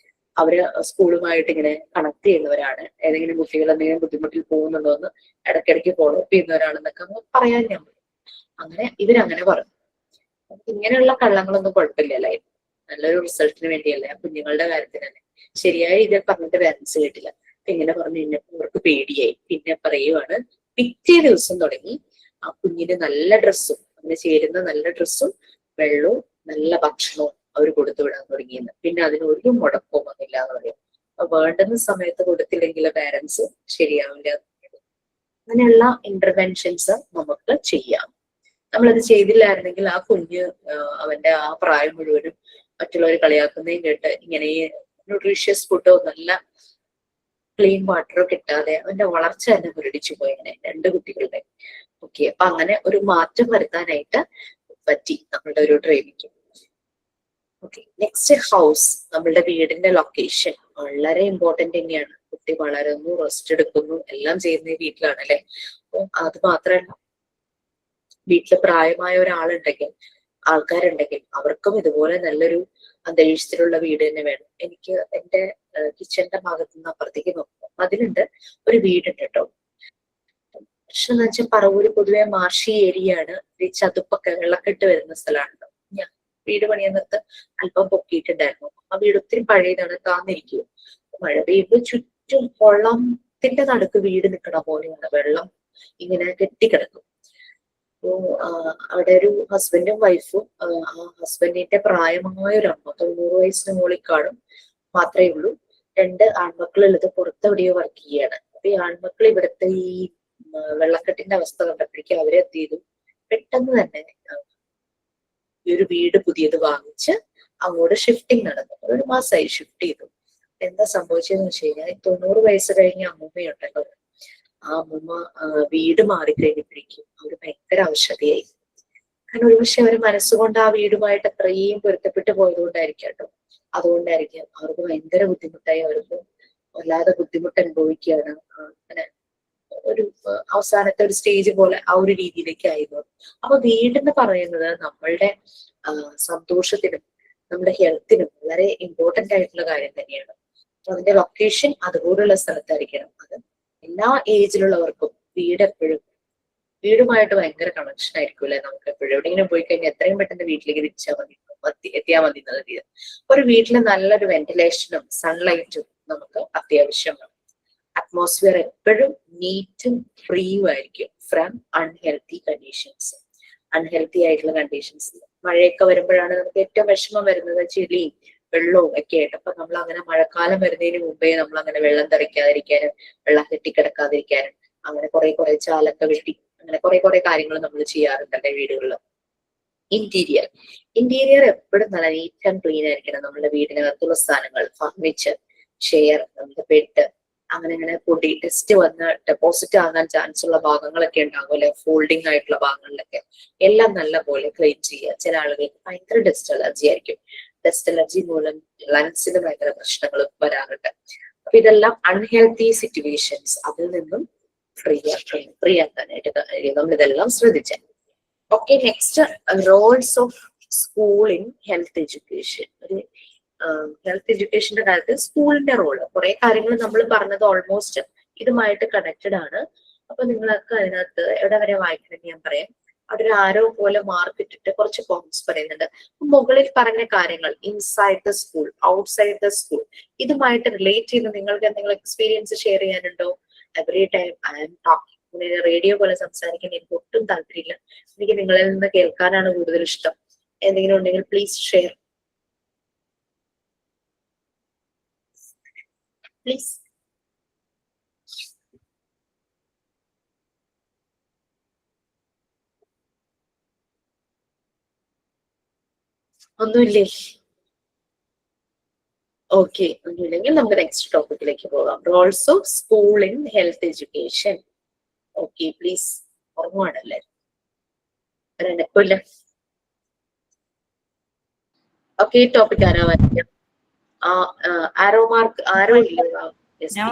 അവര് സ്കൂളുമായിട്ട് ഇങ്ങനെ കണക്ട് ചെയ്യുന്നവരാണ്. ഏതെങ്കിലും കുട്ടികൾ എന്തെങ്കിലും ബുദ്ധിമുട്ടിൽ പോകുന്നുണ്ടോ എന്ന് ഇടയ്ക്കിടയ്ക്ക് ഫോളോ അപ്പ് ചെയ്യുന്നവരാണെന്നൊക്കെ പറയാൻ ഞാൻ പറ്റും. അങ്ങനെ ഇവരങ്ങനെ പറഞ്ഞു. ഇങ്ങനെയുള്ള കള്ളങ്ങളൊന്നും കുഴപ്പമില്ലല്ലേ, നല്ലൊരു റിസൾട്ടിന് വേണ്ടിയല്ലേ, ആ കുഞ്ഞുങ്ങളുടെ കാര്യത്തിന് തന്നെ. ശരിയായ ഇതിൽ പറഞ്ഞിട്ട് പാരന്റ്സ് കേട്ടില്ല. ഇങ്ങനെ പറഞ്ഞു കഴിഞ്ഞപ്പോൾ അവർക്ക് പേടിയായി. പിന്നെ പറയുവാണ്, പിറ്റേ ദിവസം തുടങ്ങി ആ കുഞ്ഞിന് നല്ല ഡ്രസ്സും അങ്ങനെ ചേരുന്ന നല്ല ഡ്രസ്സും വെള്ളവും നല്ല ഭക്ഷണവും അവർ കൊടുത്തു വിടാൻ തുടങ്ങിയെന്ന്. പിന്നെ അതിന് ഒരു മുടക്കവും വന്നില്ല എന്ന് പറയും. അപ്പൊ വേണ്ടുന്ന സമയത്ത് കൊടുത്തില്ലെങ്കിൽ പാരന്റ്സ് ശരിയാവില്ല. അങ്ങനെയുള്ള ഇന്റർവെൻഷൻസ് നമുക്ക് ചെയ്യാം. നമ്മളത് ചെയ്തില്ലായിരുന്നെങ്കിൽ ആ കുഞ്ഞ് അവന്റെ ആ പ്രായം മുഴുവനും മറ്റുള്ളവർ കളിയാക്കുന്നതും കേട്ട് ഇങ്ങനെ ന്യൂട്രീഷ്യസ് ഫുഡോ നല്ല ക്ലീൻ വാട്ടറോ കിട്ടാതെ അവന്റെ വളർച്ച തന്നെ മുരടിച്ചു പോയങ്ങനെ 2 കുട്ടികളുടെ. ഓക്കെ, അപ്പൊ അങ്ങനെ ഒരു മാറ്റം വരുത്താനായിട്ട് പറ്റി നമ്മളുടെ ഒരു ട്രെയിനിങ്. ഓക്കെ, നെക്സ്റ്റ് ഹൗസ്, നമ്മളുടെ വീടിന്റെ ലൊക്കേഷൻ വളരെ ഇമ്പോർട്ടന്റ് തന്നെയാണ്. കുട്ടി വളരുന്നു, റെസ്റ്റ് എടുക്കുന്നു, എല്ലാം ചെയ്യുന്ന വീട്ടിലാണ് അല്ലെ. അപ്പൊ അത് മാത്രമല്ല, വീട്ടില് പ്രായമായ ഒരാളുണ്ടെങ്കിൽ, ആൾക്കാരുണ്ടെങ്കിൽ അവർക്കും ഇതുപോലെ നല്ലൊരു അന്തരീക്ഷത്തിലുള്ള വീട് തന്നെ വേണം. എനിക്ക് എന്റെ കിച്ചന്റെ ഭാഗത്ത് നിന്ന് അപ്പുറത്തേക്ക് നോക്കുമ്പോൾ അതിലുണ്ട് ഒരു വീടുണ്ട് കേട്ടോ. പക്ഷെ എന്ന് വെച്ചാൽ പറവൂര് പൊതുവെ മാർഷി ഏരിയ ആണ്. ഈ ചതുപ്പൊക്കെ വെള്ളക്കെട്ട് വരുന്ന സ്ഥലമാണല്ലോ. ഞാൻ വീട് പണിയുന്നത് അല്പം പൊക്കിയിട്ടുണ്ടായിരുന്നു. ആ വീട് ഒത്തിരി പഴയതാണ്, താന്നിരിക്കും. മഴ പെയ്യുമ്പോൾ ചുറ്റും കുളത്തിന്റെ നടുക്ക് വീട് നിൽക്കണ പോലെയാണ്. വെള്ളം ഇങ്ങനെ കെട്ടിക്കിടക്കും. അപ്പോ അവിടെ ഒരു ഹസ്ബൻഡും വൈഫും, ആ ഹസ്ബൻഡിന്റെ പ്രായമായ ഒരു അമ്മ 90 വയസ്സിന് മുകളിൽ കാണും മാത്രമേ ഉള്ളൂ. 2 ആൺമക്കളുള്ളത് പുറത്തെവിടെയോ വർക്ക് ചെയ്യാണ്. അപ്പൊ ഈ ആൺമക്കൾ ഇവിടുത്തെ ഈ വെള്ളക്കെട്ടിന്റെ അവസ്ഥ കണ്ടപ്പോഴേക്കും അവരെന്ത് ചെയ്തു, പെട്ടെന്ന് തന്നെ ഈ ഒരു വീട് പുതിയത് വാങ്ങിച്ച് അങ്ങോട്ട് ഷിഫ്റ്റിംഗ് നടന്നു. 1 മാസമായി ഷിഫ്റ്റ് ചെയ്തു. എന്താ സംഭവിച്ചതെന്ന് വെച്ച് കഴിഞ്ഞാൽ 90 വയസ്സ് കഴിഞ്ഞ അമ്മൂമ്മയുണ്ടല്ലോ, ആ അമ്മൂമ്മ വീട് മാറിക്കഴിഞ്ഞപ്പോഴേക്കും അവര് ഭയങ്കര അവശതയായി. കാരണം ഒരുപക്ഷെ അവര് മനസ്സുകൊണ്ട് ആ വീടുമായിട്ട് അത്രയും പൊരുത്തപ്പെട്ട് പോയതുകൊണ്ടായിരിക്കും കേട്ടോ. അതുകൊണ്ടായിരിക്കും അവർക്ക് ഭയങ്കര ബുദ്ധിമുട്ടായി. അവർക്ക് വല്ലാതെ ബുദ്ധിമുട്ട് അനുഭവിക്കുകയാണ്. അങ്ങനെ ഒരു അവസാനത്തെ ഒരു സ്റ്റേജ് പോലെ ആ ഒരു രീതിയിലേക്ക് ആയിരുന്നു. അപ്പൊ വീടെന്ന് പറയുന്നത് നമ്മളുടെ സന്തോഷത്തിനും നമ്മുടെ ഹെൽത്തിനും വളരെ ഇമ്പോർട്ടന്റ് ആയിട്ടുള്ള കാര്യം തന്നെയാണ്. അപ്പൊ അതിന്റെ ലൊക്കേഷൻ അതുപോലുള്ള സ്ഥലത്തായിരിക്കണം. അത് എല്ലാ ഏജിലുള്ളവർക്കും വീട് എപ്പോഴും വീടുമായിട്ട് ഭയങ്കര കണക്ഷൻ ആയിരിക്കും അല്ലെ. നമുക്ക് എപ്പോഴും എവിടെയെങ്കിലും പോയി കഴിഞ്ഞാൽ എത്രയും പെട്ടെന്ന് വീട്ടിലേക്ക് എത്തിയാൽ മതി എന്നുള്ള രീതി. ഒരു വീട്ടിൽ നല്ലൊരു വെന്റിലേഷനും സൺലൈറ്റും നമുക്ക് അത്യാവശ്യമാണ്. അറ്റ്മോസ്ഫിയർ എപ്പോഴും നീറ്റും ഫ്രീയും ആയിരിക്കും ഫ്രം അൺഹെൽത്തി കണ്ടീഷൻസ്. അൺഹെൽത്തി ആയിട്ടുള്ള കണ്ടീഷൻസ് മഴയൊക്കെ വരുമ്പോഴാണ് നമുക്ക് ഏറ്റവും വിഷമം വരുന്നത്, ചെളിയും വെള്ളവും ഒക്കെ ആയിട്ട്. അപ്പൊ നമ്മൾ അങ്ങനെ മഴക്കാലം വരുന്നതിന് മുമ്പേ നമ്മൾ അങ്ങനെ വെള്ളം തെറിക്കാതിരിക്കാനും വെള്ളം കെട്ടിക്കിടക്കാതിരിക്കാനും അങ്ങനെ കുറെ ചാലൊക്കെ വെട്ടി അങ്ങനെ കുറെ കാര്യങ്ങൾ നമ്മൾ ചെയ്യാറുണ്ടല്ലേ വീടുകളിൽ. ഇന്റീരിയർ എപ്പോഴും നല്ല നീറ്റ് ആൻഡ് ക്ലീൻ ആയിരിക്കണം. നമ്മുടെ വീടിനകത്തുള്ള സാധനങ്ങൾ, ഫർണിച്ചർ, ചെയർ, നമ്മുടെ ബെഡ്, അങ്ങനെ പൊടി ടെസ്റ്റ് വന്ന് ഡെപ്പോസിറ്റ് ആകാൻ ചാൻസ് ഉള്ള ഭാഗങ്ങളൊക്കെ ഉണ്ടാകും അല്ലെ, ഫോൾഡിങ് ആയിട്ടുള്ള ഭാഗങ്ങളിലൊക്കെ എല്ലാം നല്ല പോലെ ക്ലീൻ ചെയ്യുക. ചില ആളുകൾക്ക് ഭയങ്കര ഡസ്റ്റ് അലർജി ആയിരിക്കും. ഡസ്റ്റ് അലർജി മൂലം ലങ്സിന് ഭയങ്കര പ്രശ്നങ്ങൾ വരാറുണ്ട്. അപ്പൊ ഇതെല്ലാം അൺഹെൽത്തി സിറ്റുവേഷൻസ്, അതിൽ നിന്നും ഫ്രീ ആക്കാനായിട്ട് നമ്മൾ ഇതെല്ലാം ശ്രദ്ധിച്ചാൽ. Okay, next Rolls of school in health education. ഒരു ഹെൽത്ത് എഡ്യൂക്കേഷന്റെ കാര്യത്തിൽ സ്കൂളിന്റെ റോള് കുറെ കാര്യങ്ങൾ നമ്മൾ പറഞ്ഞത് ഓൾമോസ്റ്റ് ഇതുമായിട്ട് കണക്റ്റഡ് ആണ്. അപ്പൊ നിങ്ങൾക്ക് അതിനകത്ത് എവിടെ വരെ വായിക്കണമെന്ന് ഞാൻ പറയാം. അവിടെ ഒരു ആരോ പോലെ മാർക്ക് ഇട്ടിട്ട് കുറച്ച് പോയിന്റ്സ് പറയുന്നുണ്ട്. മുകളിൽ പറഞ്ഞ കാര്യങ്ങൾ inside the school, outside the school, ഇതുമായിട്ട് റിലേറ്റ് ചെയ്ത് നിങ്ങൾക്ക് എന്തെങ്കിലും എക്സ്പീരിയൻസ് ഷെയർ ചെയ്യാനുണ്ടോ? Every time I am talking, radio പോലെ സംസാരിക്കാൻ എനിക്ക് ഒട്ടും താല്പര്യമില്ല. എനിക്ക് നിങ്ങളിൽ നിന്ന് കേൾക്കാനാണ് കൂടുതൽ ഇഷ്ടം. എന്തെങ്കിലും ഉണ്ടെങ്കിൽ പ്ലീസ് ഷെയർ, പ്ലീസ്. ഒന്നുമില്ലേ? ഓക്കെ, ഒന്നുമില്ലെങ്കിൽ നമുക്ക് നെക്സ്റ്റ് ടോപ്പിക്കിലേക്ക് പോകാം. Roles of school in health education. Okay, please. ഉറങ്ങുവാണല്ലേ? ഒരെനക്കില്ല. ഓക്കെ, ടോപ്പിക് ആരാ വായിക്കാം? ആരോ മാർക്ക് ആരോ ഇല്ല. ഞാൻ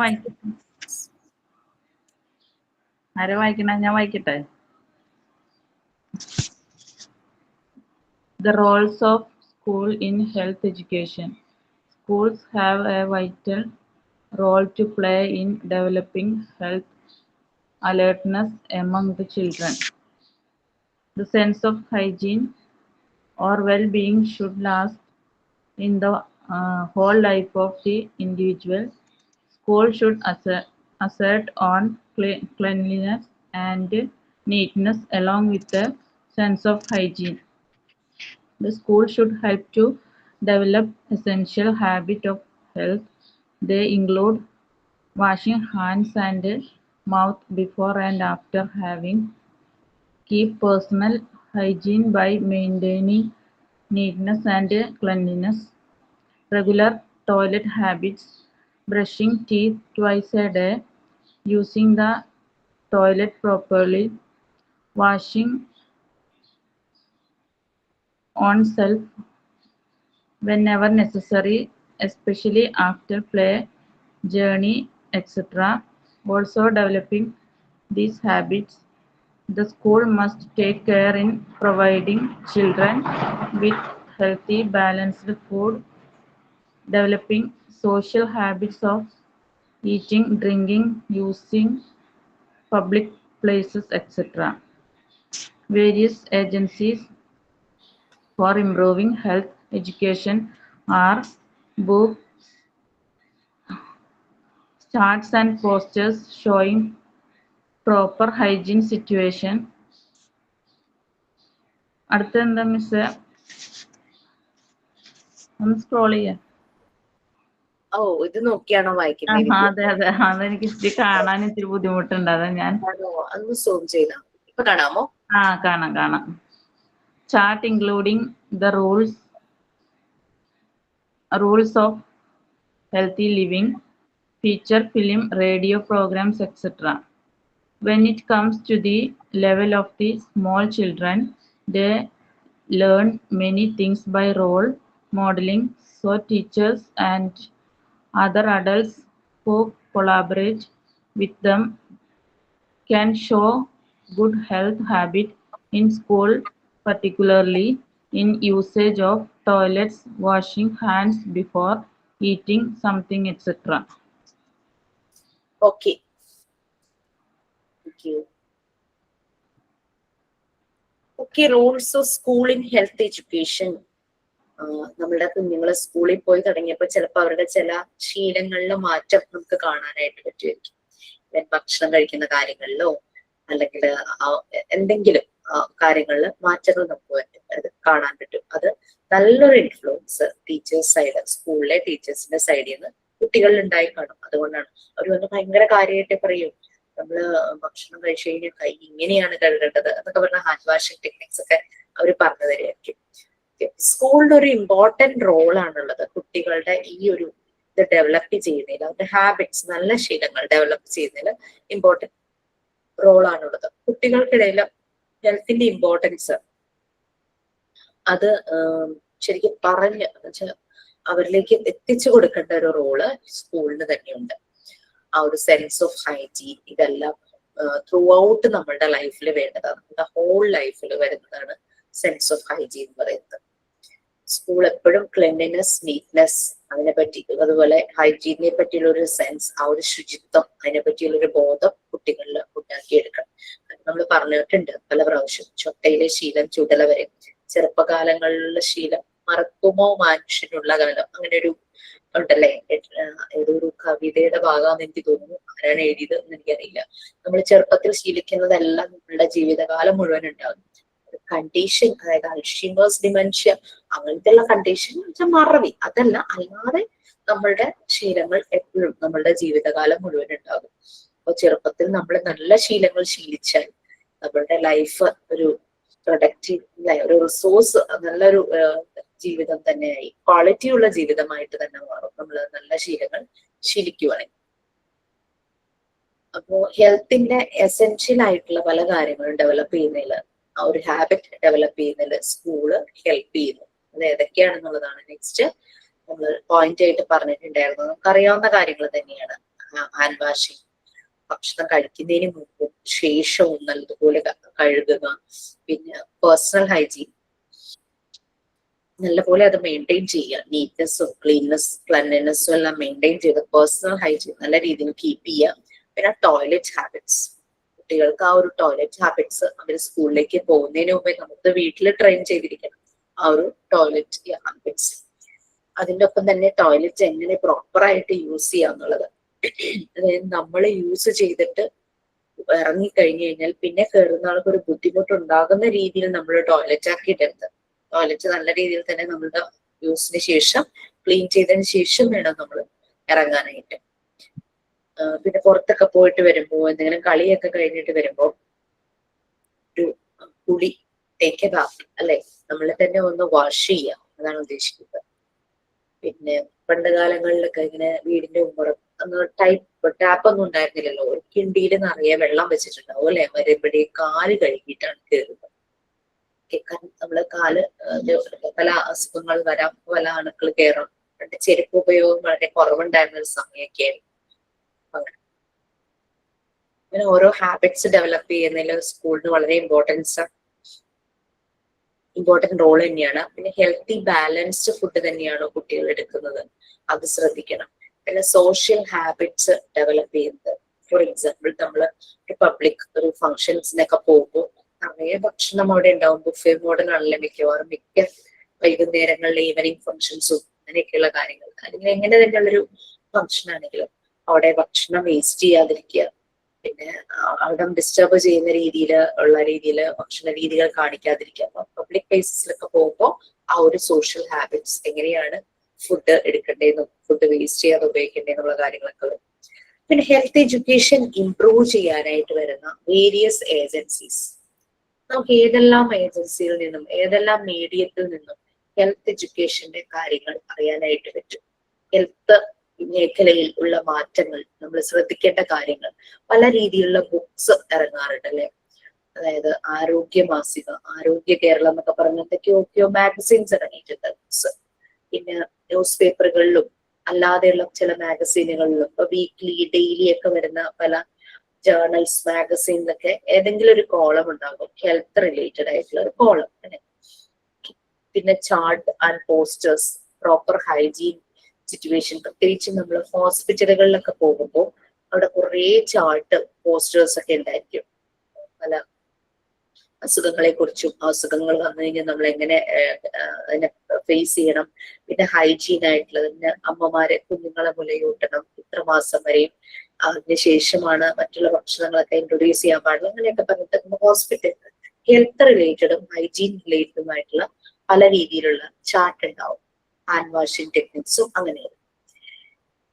വായിക്കട്ടെ. The roles of school in health education. Schools have a vital role to play in developing health alertness among the children. The sense of hygiene or well-being should last in the whole life of the individual. School should assert on cleanliness and neatness along with a sense of hygiene. The school should help to develop essential habits of health. They include washing hands and mouth before and after having, keep personal hygiene by maintaining neatness and cleanliness, regular toilet habits, brushing teeth twice a day, using the toilet properly, washing oneself whenever necessary, especially after play, journey, etc. Also developing these habits, the school must take care in providing children with healthy, balanced food, developing social habits of eating, drinking, using public places, etc. Various agencies for improving health education are books, charts and posters showing proper hygiene situation. അടുത്ത എന്താ miss? ഒന്ന് scroll ചെയ്യാം. ഓ, ഇത് നോക്കിയാണോ വായിക്കുന്നത്? അതെ അതെ, അതെനിക്ക് ഇച്ചിരി കാണാൻ ഇത്തിരി ബുദ്ധിമുട്ടുണ്ട്. അതാ ഞാൻ അതൊന്ന് സൂം ചെയ്താ ഇപ്പൊ കാണാമോ? കാണാം. Chart including the rules of healthy living, feature film, radio programs, etc. When it comes to the level of the small children, they learn many things by role modeling, so teachers and other adults who collaborate with them can show good health habit in school, particularly in usage of toilets, washing hands before eating something, etc. Okay. Thank you. Okay, rules of school in health education. നമ്മളുടെ കുഞ്ഞുങ്ങളെ സ്കൂളിൽ പോയി തുടങ്ങിയപ്പോൾ ചിലപ്പോൾ അവരുടെ ചില ശീലങ്ങളിലെ മാറ്റം നമുക്ക് കാണാനായിട്ട് പറ്റുമായിരിക്കും. ഭക്ഷണം കഴിക്കുന്ന കാര്യങ്ങളിലോ അല്ലെങ്കിൽ എന്തെങ്കിലും കാര്യങ്ങളിൽ മാറ്റങ്ങൾ നമുക്ക് അത് കാണാൻ പറ്റും. അത് നല്ലൊരു ഇൻഫ്ലുവൻസ് ടീച്ചേഴ്സ് സൈഡ്, സ്കൂളിലെ ടീച്ചേഴ്സിന്റെ സൈഡിൽ നിന്ന് കുട്ടികളിൽ ഉണ്ടായി കാണും. അതുകൊണ്ടാണ് അവർ വന്ന് ഭയങ്കര കാര്യമായിട്ട് പറയും, നമ്മള് ഭക്ഷണം കഴിച്ചു കഴിഞ്ഞാൽ കൈ ഇങ്ങനെയാണ് കഴുകേണ്ടത് എന്നൊക്കെ പറഞ്ഞ ഹാൻഡ് വാഷിംഗ് ടെക്നിക്സ് ഒക്കെ അവർ പറഞ്ഞു തരുമായിരിക്കും. സ്കൂളിന്റെ ഒരു ഇമ്പോർട്ടന്റ് റോളാണുള്ളത് കുട്ടികളുടെ ഈ ഒരു ഇത് ഡെവലപ്പ് ചെയ്യുന്നതിൽ, അവരുടെ ഹാബിറ്റ്സ്, നല്ല ശീലങ്ങൾ ഡെവലപ്പ് ചെയ്യുന്നതിൽ ഇമ്പോർട്ടന്റ് റോളാണുള്ളത്. കുട്ടികൾക്കിടയിൽ ഹെൽത്തിന്റെ ഇമ്പോർട്ടൻസ് അത് ശരിക്കും പറഞ്ഞ് അവരിലേക്ക് എത്തിച്ചു കൊടുക്കേണ്ട ഒരു റോള് സ്കൂളിന് തന്നെയുണ്ട്. ആ ഒരു സെൻസ് ഓഫ് ഹൈജീൻ, ഇതെല്ലാം ത്രൂ ഔട്ട് നമ്മളുടെ ലൈഫിൽ വേണ്ടതാണ്. നമ്മുടെ ഹോൾ ലൈഫിൽ വരുന്നതാണ് സെൻസ് ഓഫ് ഹൈജീൻ എന്ന് പറയുന്നത്. സ്കൂൾ എപ്പോഴും ക്ലെൻലിനെസ്, നീറ്റ്നെസ് അതിനെപ്പറ്റി, അതുപോലെ ഹൈജീനെ പറ്റിയുള്ള ഒരു സെൻസ്, ആ ഒരു ശുചിത്വം, അതിനെ പറ്റിയുള്ള ഒരു ബോധം കുട്ടികളിൽ ഉണ്ടാക്കിയെടുക്കണം. നമ്മൾ പറഞ്ഞിട്ടുണ്ട് പല പ്രാവശ്യം, ചൊട്ടയിലെ ശീലം ചുടല വരെ. ചെറുപ്പകാലങ്ങളിലുള്ള ശീലം മറക്കുമോ മനുഷ്യനുള്ള കാലം, അങ്ങനെ ഒരു ഉണ്ടല്ലേ, ഏതൊരു കവിതയുടെ ഭാഗമാണെന്ന് എനിക്ക് തോന്നുന്നു. ആരാണ് എഴുതിയത് എന്ന് എനിക്കറിയില്ല. നമ്മൾ ചെറുപ്പത്തിൽ ശീലിക്കുന്നതെല്ലാം നമ്മളുടെ ജീവിതകാലം മുഴുവൻ ഉണ്ടാകും. കണ്ടീഷൻ, അതായത് അൽഷീമേഴ്സ് ഡിമെൻഷ്യ അങ്ങനത്തെ ഉള്ള കണ്ടീഷൻ വെച്ചാൽ മറവി, അതല്ല, അല്ലാതെ നമ്മളുടെ ശീലങ്ങൾ എപ്പോഴും നമ്മളുടെ ജീവിതകാലം മുഴുവൻ ഉണ്ടാകും. അപ്പൊ ചെറുപ്പത്തിൽ നമ്മൾ നല്ല ശീലങ്ങൾ ശീലിച്ചാൽ നമ്മളുടെ ലൈഫ് ഒരു പ്രൊഡക്റ്റീവ്, ഒരു റിസോഴ്സ്, നല്ലൊരു ജീവിതം തന്നെയായി, ക്വാളിറ്റി ഉള്ള ജീവിതമായിട്ട് തന്നെ മാറും നമ്മൾ നല്ല ശീലങ്ങൾ ശീലിക്കുവാണെങ്കിൽ. അപ്പോ ഹെൽത്തിന്റെ എസെൻഷ്യൽ ആയിട്ടുള്ള പല കാര്യങ്ങളും ഡെവലപ്പ് ചെയ്യുന്നതിൽ, ആ ഒരു ഹാബിറ്റ് ഡെവലപ്പ് ചെയ്യുന്നതിൽ സ്കൂള് ഹെൽപ്പ് ചെയ്യുന്നു. അത് ഏതൊക്കെയാണെന്നുള്ളതാണ് നെക്സ്റ്റ് നമ്മൾ പോയിന്റ് ആയിട്ട് പറഞ്ഞിട്ടുണ്ടായിരുന്നു. നമുക്കറിയാവുന്ന കാര്യങ്ങൾ തന്നെയാണ്. ഹാൻഡ് വാഷിംഗ്, ഭക്ഷണം കഴിക്കുന്നതിന് മുമ്പും ശേഷവും നല്ലതുപോലെ കഴുകുക, പിന്നെ പേഴ്സണൽ ഹൈജീൻ നല്ലപോലെ അത് മെയിൻറ്റെയിൻ ചെയ്യുക, നീറ്റ്നെസ്സും ക്ലീൻനെസ്സും എല്ലാം മെയിൻറ്റെയിൻ ചെയ്ത് പേഴ്സണൽ ഹൈജീൻ നല്ല രീതിയിൽ കീപ്പ് ചെയ്യുക. പിന്നെ ടോയ്ലറ്റ് ഹാബിറ്റ്സ്, കുട്ടികൾക്ക് ആ ഒരു ടോയ്ലറ്റ് ഹാബിറ്റ്സ് അവർ സ്കൂളിലേക്ക് പോകുന്നതിന് മുമ്പേ നമുക്ക് വീട്ടിൽ ട്രെയിൻ ചെയ്തിരിക്കണം, ആ ഒരു ടോയ്ലറ്റ് ഹാബിറ്റ്സ്. അതിൻ്റെ ഒപ്പം തന്നെ ടോയ്ലറ്റ് എങ്ങനെ പ്രോപ്പറായിട്ട് യൂസ് ചെയ്യുക എന്നുള്ളത്, അതായത് നമ്മൾ യൂസ് ചെയ്തിട്ട് ഇറങ്ങിക്കഴിഞ്ഞു കഴിഞ്ഞാൽ പിന്നെ കയറുന്ന ആൾക്ക് ഒരു ബുദ്ധിമുട്ടുണ്ടാകുന്ന രീതിയിൽ നമ്മൾ ടോയ്ലറ്റ് ആക്കിയിടരുത്. ടോയ്ലറ്റ് നല്ല രീതിയിൽ തന്നെ നമ്മളുടെ യൂസിന് ശേഷം ക്ലീൻ ചെയ്തതിന് ശേഷം വേണം നമ്മൾ ഇറങ്ങാനായിട്ട്. പിന്നെ പുറത്തൊക്കെ പോയിട്ട് വരുമ്പോ, എന്തെങ്കിലും കളിയൊക്കെ കഴിഞ്ഞിട്ട് വരുമ്പോ ഒരു കുളി, ടേക്ക് എ ബാത്ത്, അല്ലെ, നമ്മളെ തന്നെ ഒന്ന് വാഷ് ചെയ്യാം, അതാണ് ഉദ്ദേശിക്കുന്നത്. പിന്നെ പണ്ട് കാലങ്ങളിലൊക്കെ ഇങ്ങനെ വീടിന്റെ ഉമ്മറം ടാപ്പൊന്നും ഉണ്ടായിരുന്നില്ലല്ലോ, ഒരു കിണ്ടിയിൽ നിറയെ വെള്ളം വെച്ചിട്ടുണ്ടാവും അല്ലെ, വരുമ്പഴേ കാല് കഴുകിയിട്ടാണ് കയറുന്നത്. നമ്മള് കാല് പല അസുഖങ്ങൾ വരാം, പല അണുക്കൾ കയറാം. പണ്ട് ചെരുപ്പ് ഉപയോഗം വളരെ കുറവുണ്ടായിരുന്ന ഒരു സമയമൊക്കെ ആയിരുന്നു. അങ്ങനെ ഓരോ ഹാബിറ്റ്സ് ഡെവലപ്പ് ചെയ്യുന്നതിൽ സ്കൂളിന് വളരെ ഇമ്പോർട്ടന്റ് റോൾ തന്നെയാണ്. പിന്നെ ഹെൽത്തി ബാലൻസ്ഡ് ഫുഡ് തന്നെയാണ് കുട്ടികൾ എടുക്കുന്നത്, അത് ശ്രദ്ധിക്കണം. പിന്നെ സോഷ്യൽ ഹാബിറ്റ്സ് ഡെവലപ്പ് ചെയ്യുന്നത്, ഫോർ എക്സാമ്പിൾ നമ്മൾ ഒരു പബ്ലിക് ഒരു ഫംഗ്ഷൻസിനൊക്കെ പോകുമ്പോൾ നിറയെ ഭക്ഷണം അവിടെ ഉണ്ടാവും. ബുഫേ മോഡലാണല്ലേ മിക്കവാറും മിക്ക വൈകുന്നേരങ്ങളിലെ ഈവനിങ് ഫംഗ്ഷൻസും അങ്ങനെയൊക്കെയുള്ള കാര്യങ്ങൾ. അല്ലെങ്കിൽ എങ്ങനെ തന്നെയുള്ളൊരു ഫംഗ്ഷൻ ആണെങ്കിലും അവിടെ ഭക്ഷണം വേസ്റ്റ് ചെയ്യാതിരിക്കുക, പിന്നെ അവിടെ ഡിസ്റ്റർബ് ചെയ്യുന്ന രീതിയിൽ ഭക്ഷണ രീതികൾ കാണിക്കാതിരിക്കുക. അപ്പൊ പബ്ലിക് പ്ലേസസിലൊക്കെ പോകുമ്പോൾ ആ ഒരു സോഷ്യൽ ഹാബിറ്റ്സ് എങ്ങനെയാണ് ഫുഡ് എടുക്കണ്ടേന്നും ഫുഡ് വേസ്റ്റ് ചെയ്യാതെ ഉപയോഗിക്കണ്ടേന്നുള്ള കാര്യങ്ങളൊക്കെ വരും. പിന്നെ ഹെൽത്ത് എഡ്യൂക്കേഷൻ ഇംപ്രൂവ് ചെയ്യാനായിട്ട് വരുന്ന വേരിയസ് ഏജൻസീസ്. നമുക്ക് ഏതെല്ലാം ഏജൻസിയിൽ നിന്നും ഏതെല്ലാം മീഡിയത്തിൽ നിന്നും ഹെൽത്ത് എഡ്യൂക്കേഷന്റെ കാര്യങ്ങൾ അറിയാനായിട്ട് പറ്റും. ഹെൽത്ത് മേഖലയിൽ ഉള്ള മാറ്റങ്ങൾ, നമ്മൾ ശ്രദ്ധിക്കേണ്ട കാര്യങ്ങൾ, പല രീതിയിലുള്ള ബുക്സ് ഇറങ്ങാറുണ്ട് അല്ലെ. അതായത് ആരോഗ്യ മാസിക, ആരോഗ്യ കേരളം എന്നൊക്കെ പറഞ്ഞ എന്തൊക്കെയോ മാഗസീൻസ് ഇറങ്ങിയിട്ടുണ്ട് ബുക്സ്. പിന്നെ ന്യൂസ് പേപ്പറുകളിലും അല്ലാതെയുള്ള ചില മാഗസീനുകളിലും ഇപ്പൊ വീക്ക്ലി ഡെയിലി ഒക്കെ വരുന്ന പല ജേർണൽസ് മാഗസീനിലൊക്കെ ഏതെങ്കിലും ഒരു കോളം ഉണ്ടാകും ഹെൽത്ത് റിലേറ്റഡ് ആയിട്ടുള്ള ഒരു കോളം. പിന്നെ chart and posters, proper hygiene situation, പ്രത്യേകിച്ച് നമ്മൾ ഹോസ്പിറ്റലുകളിലൊക്കെ പോകുമ്പോൾ അവിടെ കുറേ ചാർട്ട് പോസ്റ്റേഴ്സ് ഒക്കെ ഉണ്ടായിരിക്കും പല അസുഖങ്ങളെ കുറിച്ചും. അസുഖങ്ങൾ വന്നു കഴിഞ്ഞാൽ നമ്മൾ എങ്ങനെ അതിനെ ഫേസ് ചെയ്യണം, പിന്നെ ഹൈജീൻ ആയിട്ടുള്ള പിന്നെ അമ്മമാരെ കുഞ്ഞുങ്ങളെ മുലയൂട്ടണം ഇത്ര മാസം വരെയും, അതിനുശേഷമാണ് മറ്റുള്ള ഭക്ഷണങ്ങളൊക്കെ ഇൻട്രൊഡ്യൂസ് ചെയ്യാൻ പാടില്ല, അങ്ങനെയൊക്കെ പറഞ്ഞിട്ട് ഹോസ്പിറ്റൽ ഹെൽത്ത് റിലേറ്റഡും ഹൈജീൻ റിലേറ്റഡും ആയിട്ടുള്ള പല രീതിയിലുള്ള ചാർട്ട് ഉണ്ടാവും. ഹാൻഡ് വാഷിംഗ് ടെക്നിക്സും അങ്ങനെയാണ്.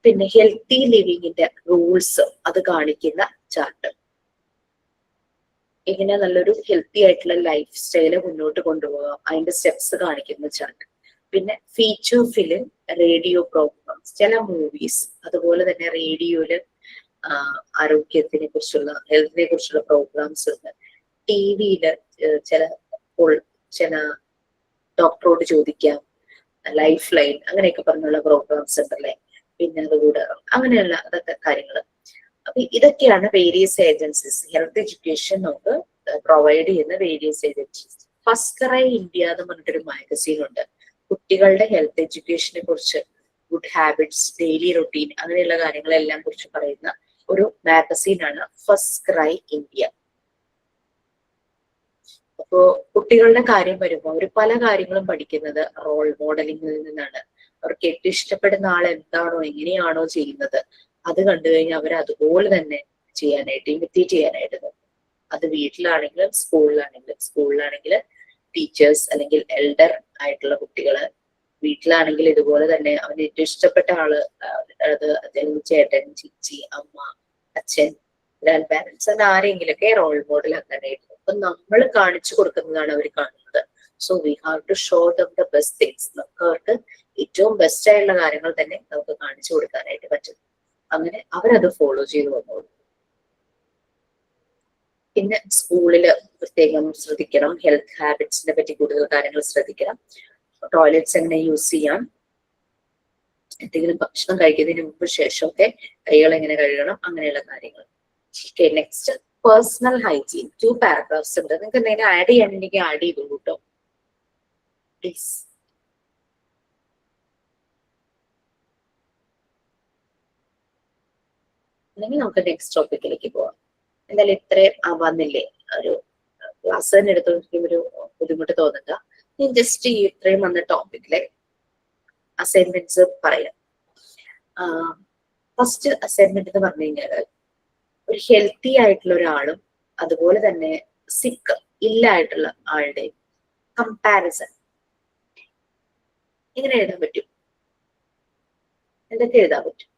പിന്നെ ഹെൽത്തി ലിവിങ്ങിന്റെ റൂൾസ് അത് കാണിക്കുന്ന ചാർട്ട്, എങ്ങനെ നല്ലൊരു ഹെൽത്തി ആയിട്ടുള്ള ലൈഫ് സ്റ്റൈല് മുന്നോട്ട് കൊണ്ടുപോകാം അതിന്റെ സ്റ്റെപ്സ് കാണിക്കുന്ന ചാർട്ട്. പിന്നെ ഫീച്ചർ ഫിലിം, റേഡിയോ പ്രോഗ്രാംസ്, ചില മൂവീസ്, അതുപോലെ തന്നെ റേഡിയോയില് ആരോഗ്യത്തിനെ കുറിച്ചുള്ള ഹെൽത്തിനെ കുറിച്ചുള്ള പ്രോഗ്രാംസ് ഉണ്ട്. ടിവിയില് ചില ഡോക്ടറോട് ചോദിക്കാം, ലൈഫ് ലൈൻ അങ്ങനെയൊക്കെ പറഞ്ഞുള്ള പ്രോഗ്രാംസ് ഉണ്ടല്ലേ. പിന്നെ അതുകൂടെ അങ്ങനെയുള്ള അതൊക്കെ കാര്യങ്ങൾ. അപ്പൊ ഇതൊക്കെയാണ് വേരിയസ് ഏജൻസീസ്, ഹെൽത്ത് എഡ്യൂക്കേഷൻ നമുക്ക് പ്രൊവൈഡ് ചെയ്യുന്ന various agencies. First cry India എന്ന് പറഞ്ഞിട്ടൊരു മാഗസീൻ ഉണ്ട്. കുട്ടികളുടെ ഹെൽത്ത് എഡ്യൂക്കേഷനെ കുറിച്ച്, ഗുഡ് ഹാബിറ്റ്സ്, ഡെയിലി റൊട്ടീൻ അങ്ങനെയുള്ള കാര്യങ്ങളെല്ലാം കുറിച്ച് പറയുന്ന ഒരു മാഗസീനാണ് ഫസ്റ്റ് ക്രൈ ഇന്ത്യ. അപ്പോ കുട്ടികളുടെ കാര്യം വരുമ്പോൾ അവർ പല കാര്യങ്ങളും പഠിക്കുന്നത് റോൾ മോഡലിംഗിൽ നിന്നാണ്. അവർക്ക് ഏറ്റവും ഇഷ്ടപ്പെടുന്ന ആൾ എന്താണോ എങ്ങനെയാണോ ചെയ്യുന്നത് അത് കണ്ടു കഴിഞ്ഞാൽ അവർ അതുപോലെ തന്നെ ചെയ്യാനായിട്ട് ഇമിറ്റേറ്റ് ചെയ്യാനായിട്ട് നോക്കും. അത് വീട്ടിലാണെങ്കിലും സ്കൂളിലാണെങ്കിലും ടീച്ചേഴ്സ് അല്ലെങ്കിൽ എൽഡർ ആയിട്ടുള്ള കുട്ടികള്, വീട്ടിലാണെങ്കിൽ ഇതുപോലെ തന്നെ അവന് ഏറ്റവും ഇഷ്ടപ്പെട്ട ആള്, അത് ചേട്ടൻ, ചേച്ചി, അമ്മ, അച്ഛൻ, ഗ്രാൻഡ് പാരന്റ്സ്, അത് ആരെങ്കിലൊക്കെ റോൾ മോഡൽ ആക്കാനായിട്ട്. അപ്പൊ നമ്മൾ കാണിച്ചു കൊടുക്കുന്നതാണ് അവർ കാണുന്നത്. So we have to show them the best things. നമുക്ക് അവർക്ക് ഏറ്റവും ബെസ്റ്റ് ആയിട്ടുള്ള കാര്യങ്ങൾ തന്നെ നമുക്ക് കാണിച്ചു കൊടുക്കാനായിട്ട് പറ്റും. അങ്ങനെ അവരത് ഫോളോ ചെയ്ത് വന്നോളൂ. പിന്നെ സ്കൂളില് പ്രത്യേകം ശ്രദ്ധിക്കണം, ഹെൽത്ത് ഹാബിറ്റ്സിനെ പറ്റി കൂടുതൽ കാര്യങ്ങൾ ശ്രദ്ധിക്കണം. ടോയ്ലറ്റ്സ് എങ്ങനെ യൂസ് ചെയ്യാം, എന്തെങ്കിലും ഭക്ഷണം കഴിക്കുന്നതിന് മുമ്പ് ശേഷമൊക്കെ കൈകൾ എങ്ങനെ കഴുകണം, അങ്ങനെയുള്ള കാര്യങ്ങൾ. Okay, next personal hygiene. 2 paragraphs ഉണ്ട്. നിങ്ങൾക്ക് എന്തെങ്കിലും ആഡ് ചെയ്യാനുണ്ടെങ്കിൽ ആഡ് ചെയ്തോളൂ കേട്ടോ പ്ലീസ്. അല്ലെങ്കിൽ നമുക്ക് നെക്സ്റ്റ് ടോപ്പിക്കിലേക്ക് പോവാം. എന്തായാലും ഇത്രയും വന്നില്ലേ, ഒരു ക്ലാസ് തന്നെ എടുത്തോണ്ടിരിക്കുമ്പോൾ ഒരു ബുദ്ധിമുട്ട് തോന്നണ്ട. ഞാൻ ജസ്റ്റ് ഈ ഇത്രയും വന്ന ടോപ്പിക്കിലെ അസൈൻമെന്റ്സ് പറയാം. ഫസ്റ്റ് അസൈൻമെന്റ് എന്ന് പറഞ്ഞു കഴിഞ്ഞാൽ ഒരു ഹെൽത്തി ആയിട്ടുള്ള ഒരാളും അതുപോലെ തന്നെ സിക്ക് ഇല്ലായിട്ടുള്ള ആളുടെ കമ്പാരിസൺ എങ്ങനെ എഴുതാൻ പറ്റും, എന്തൊക്കെ എഴുതാൻ പറ്റും?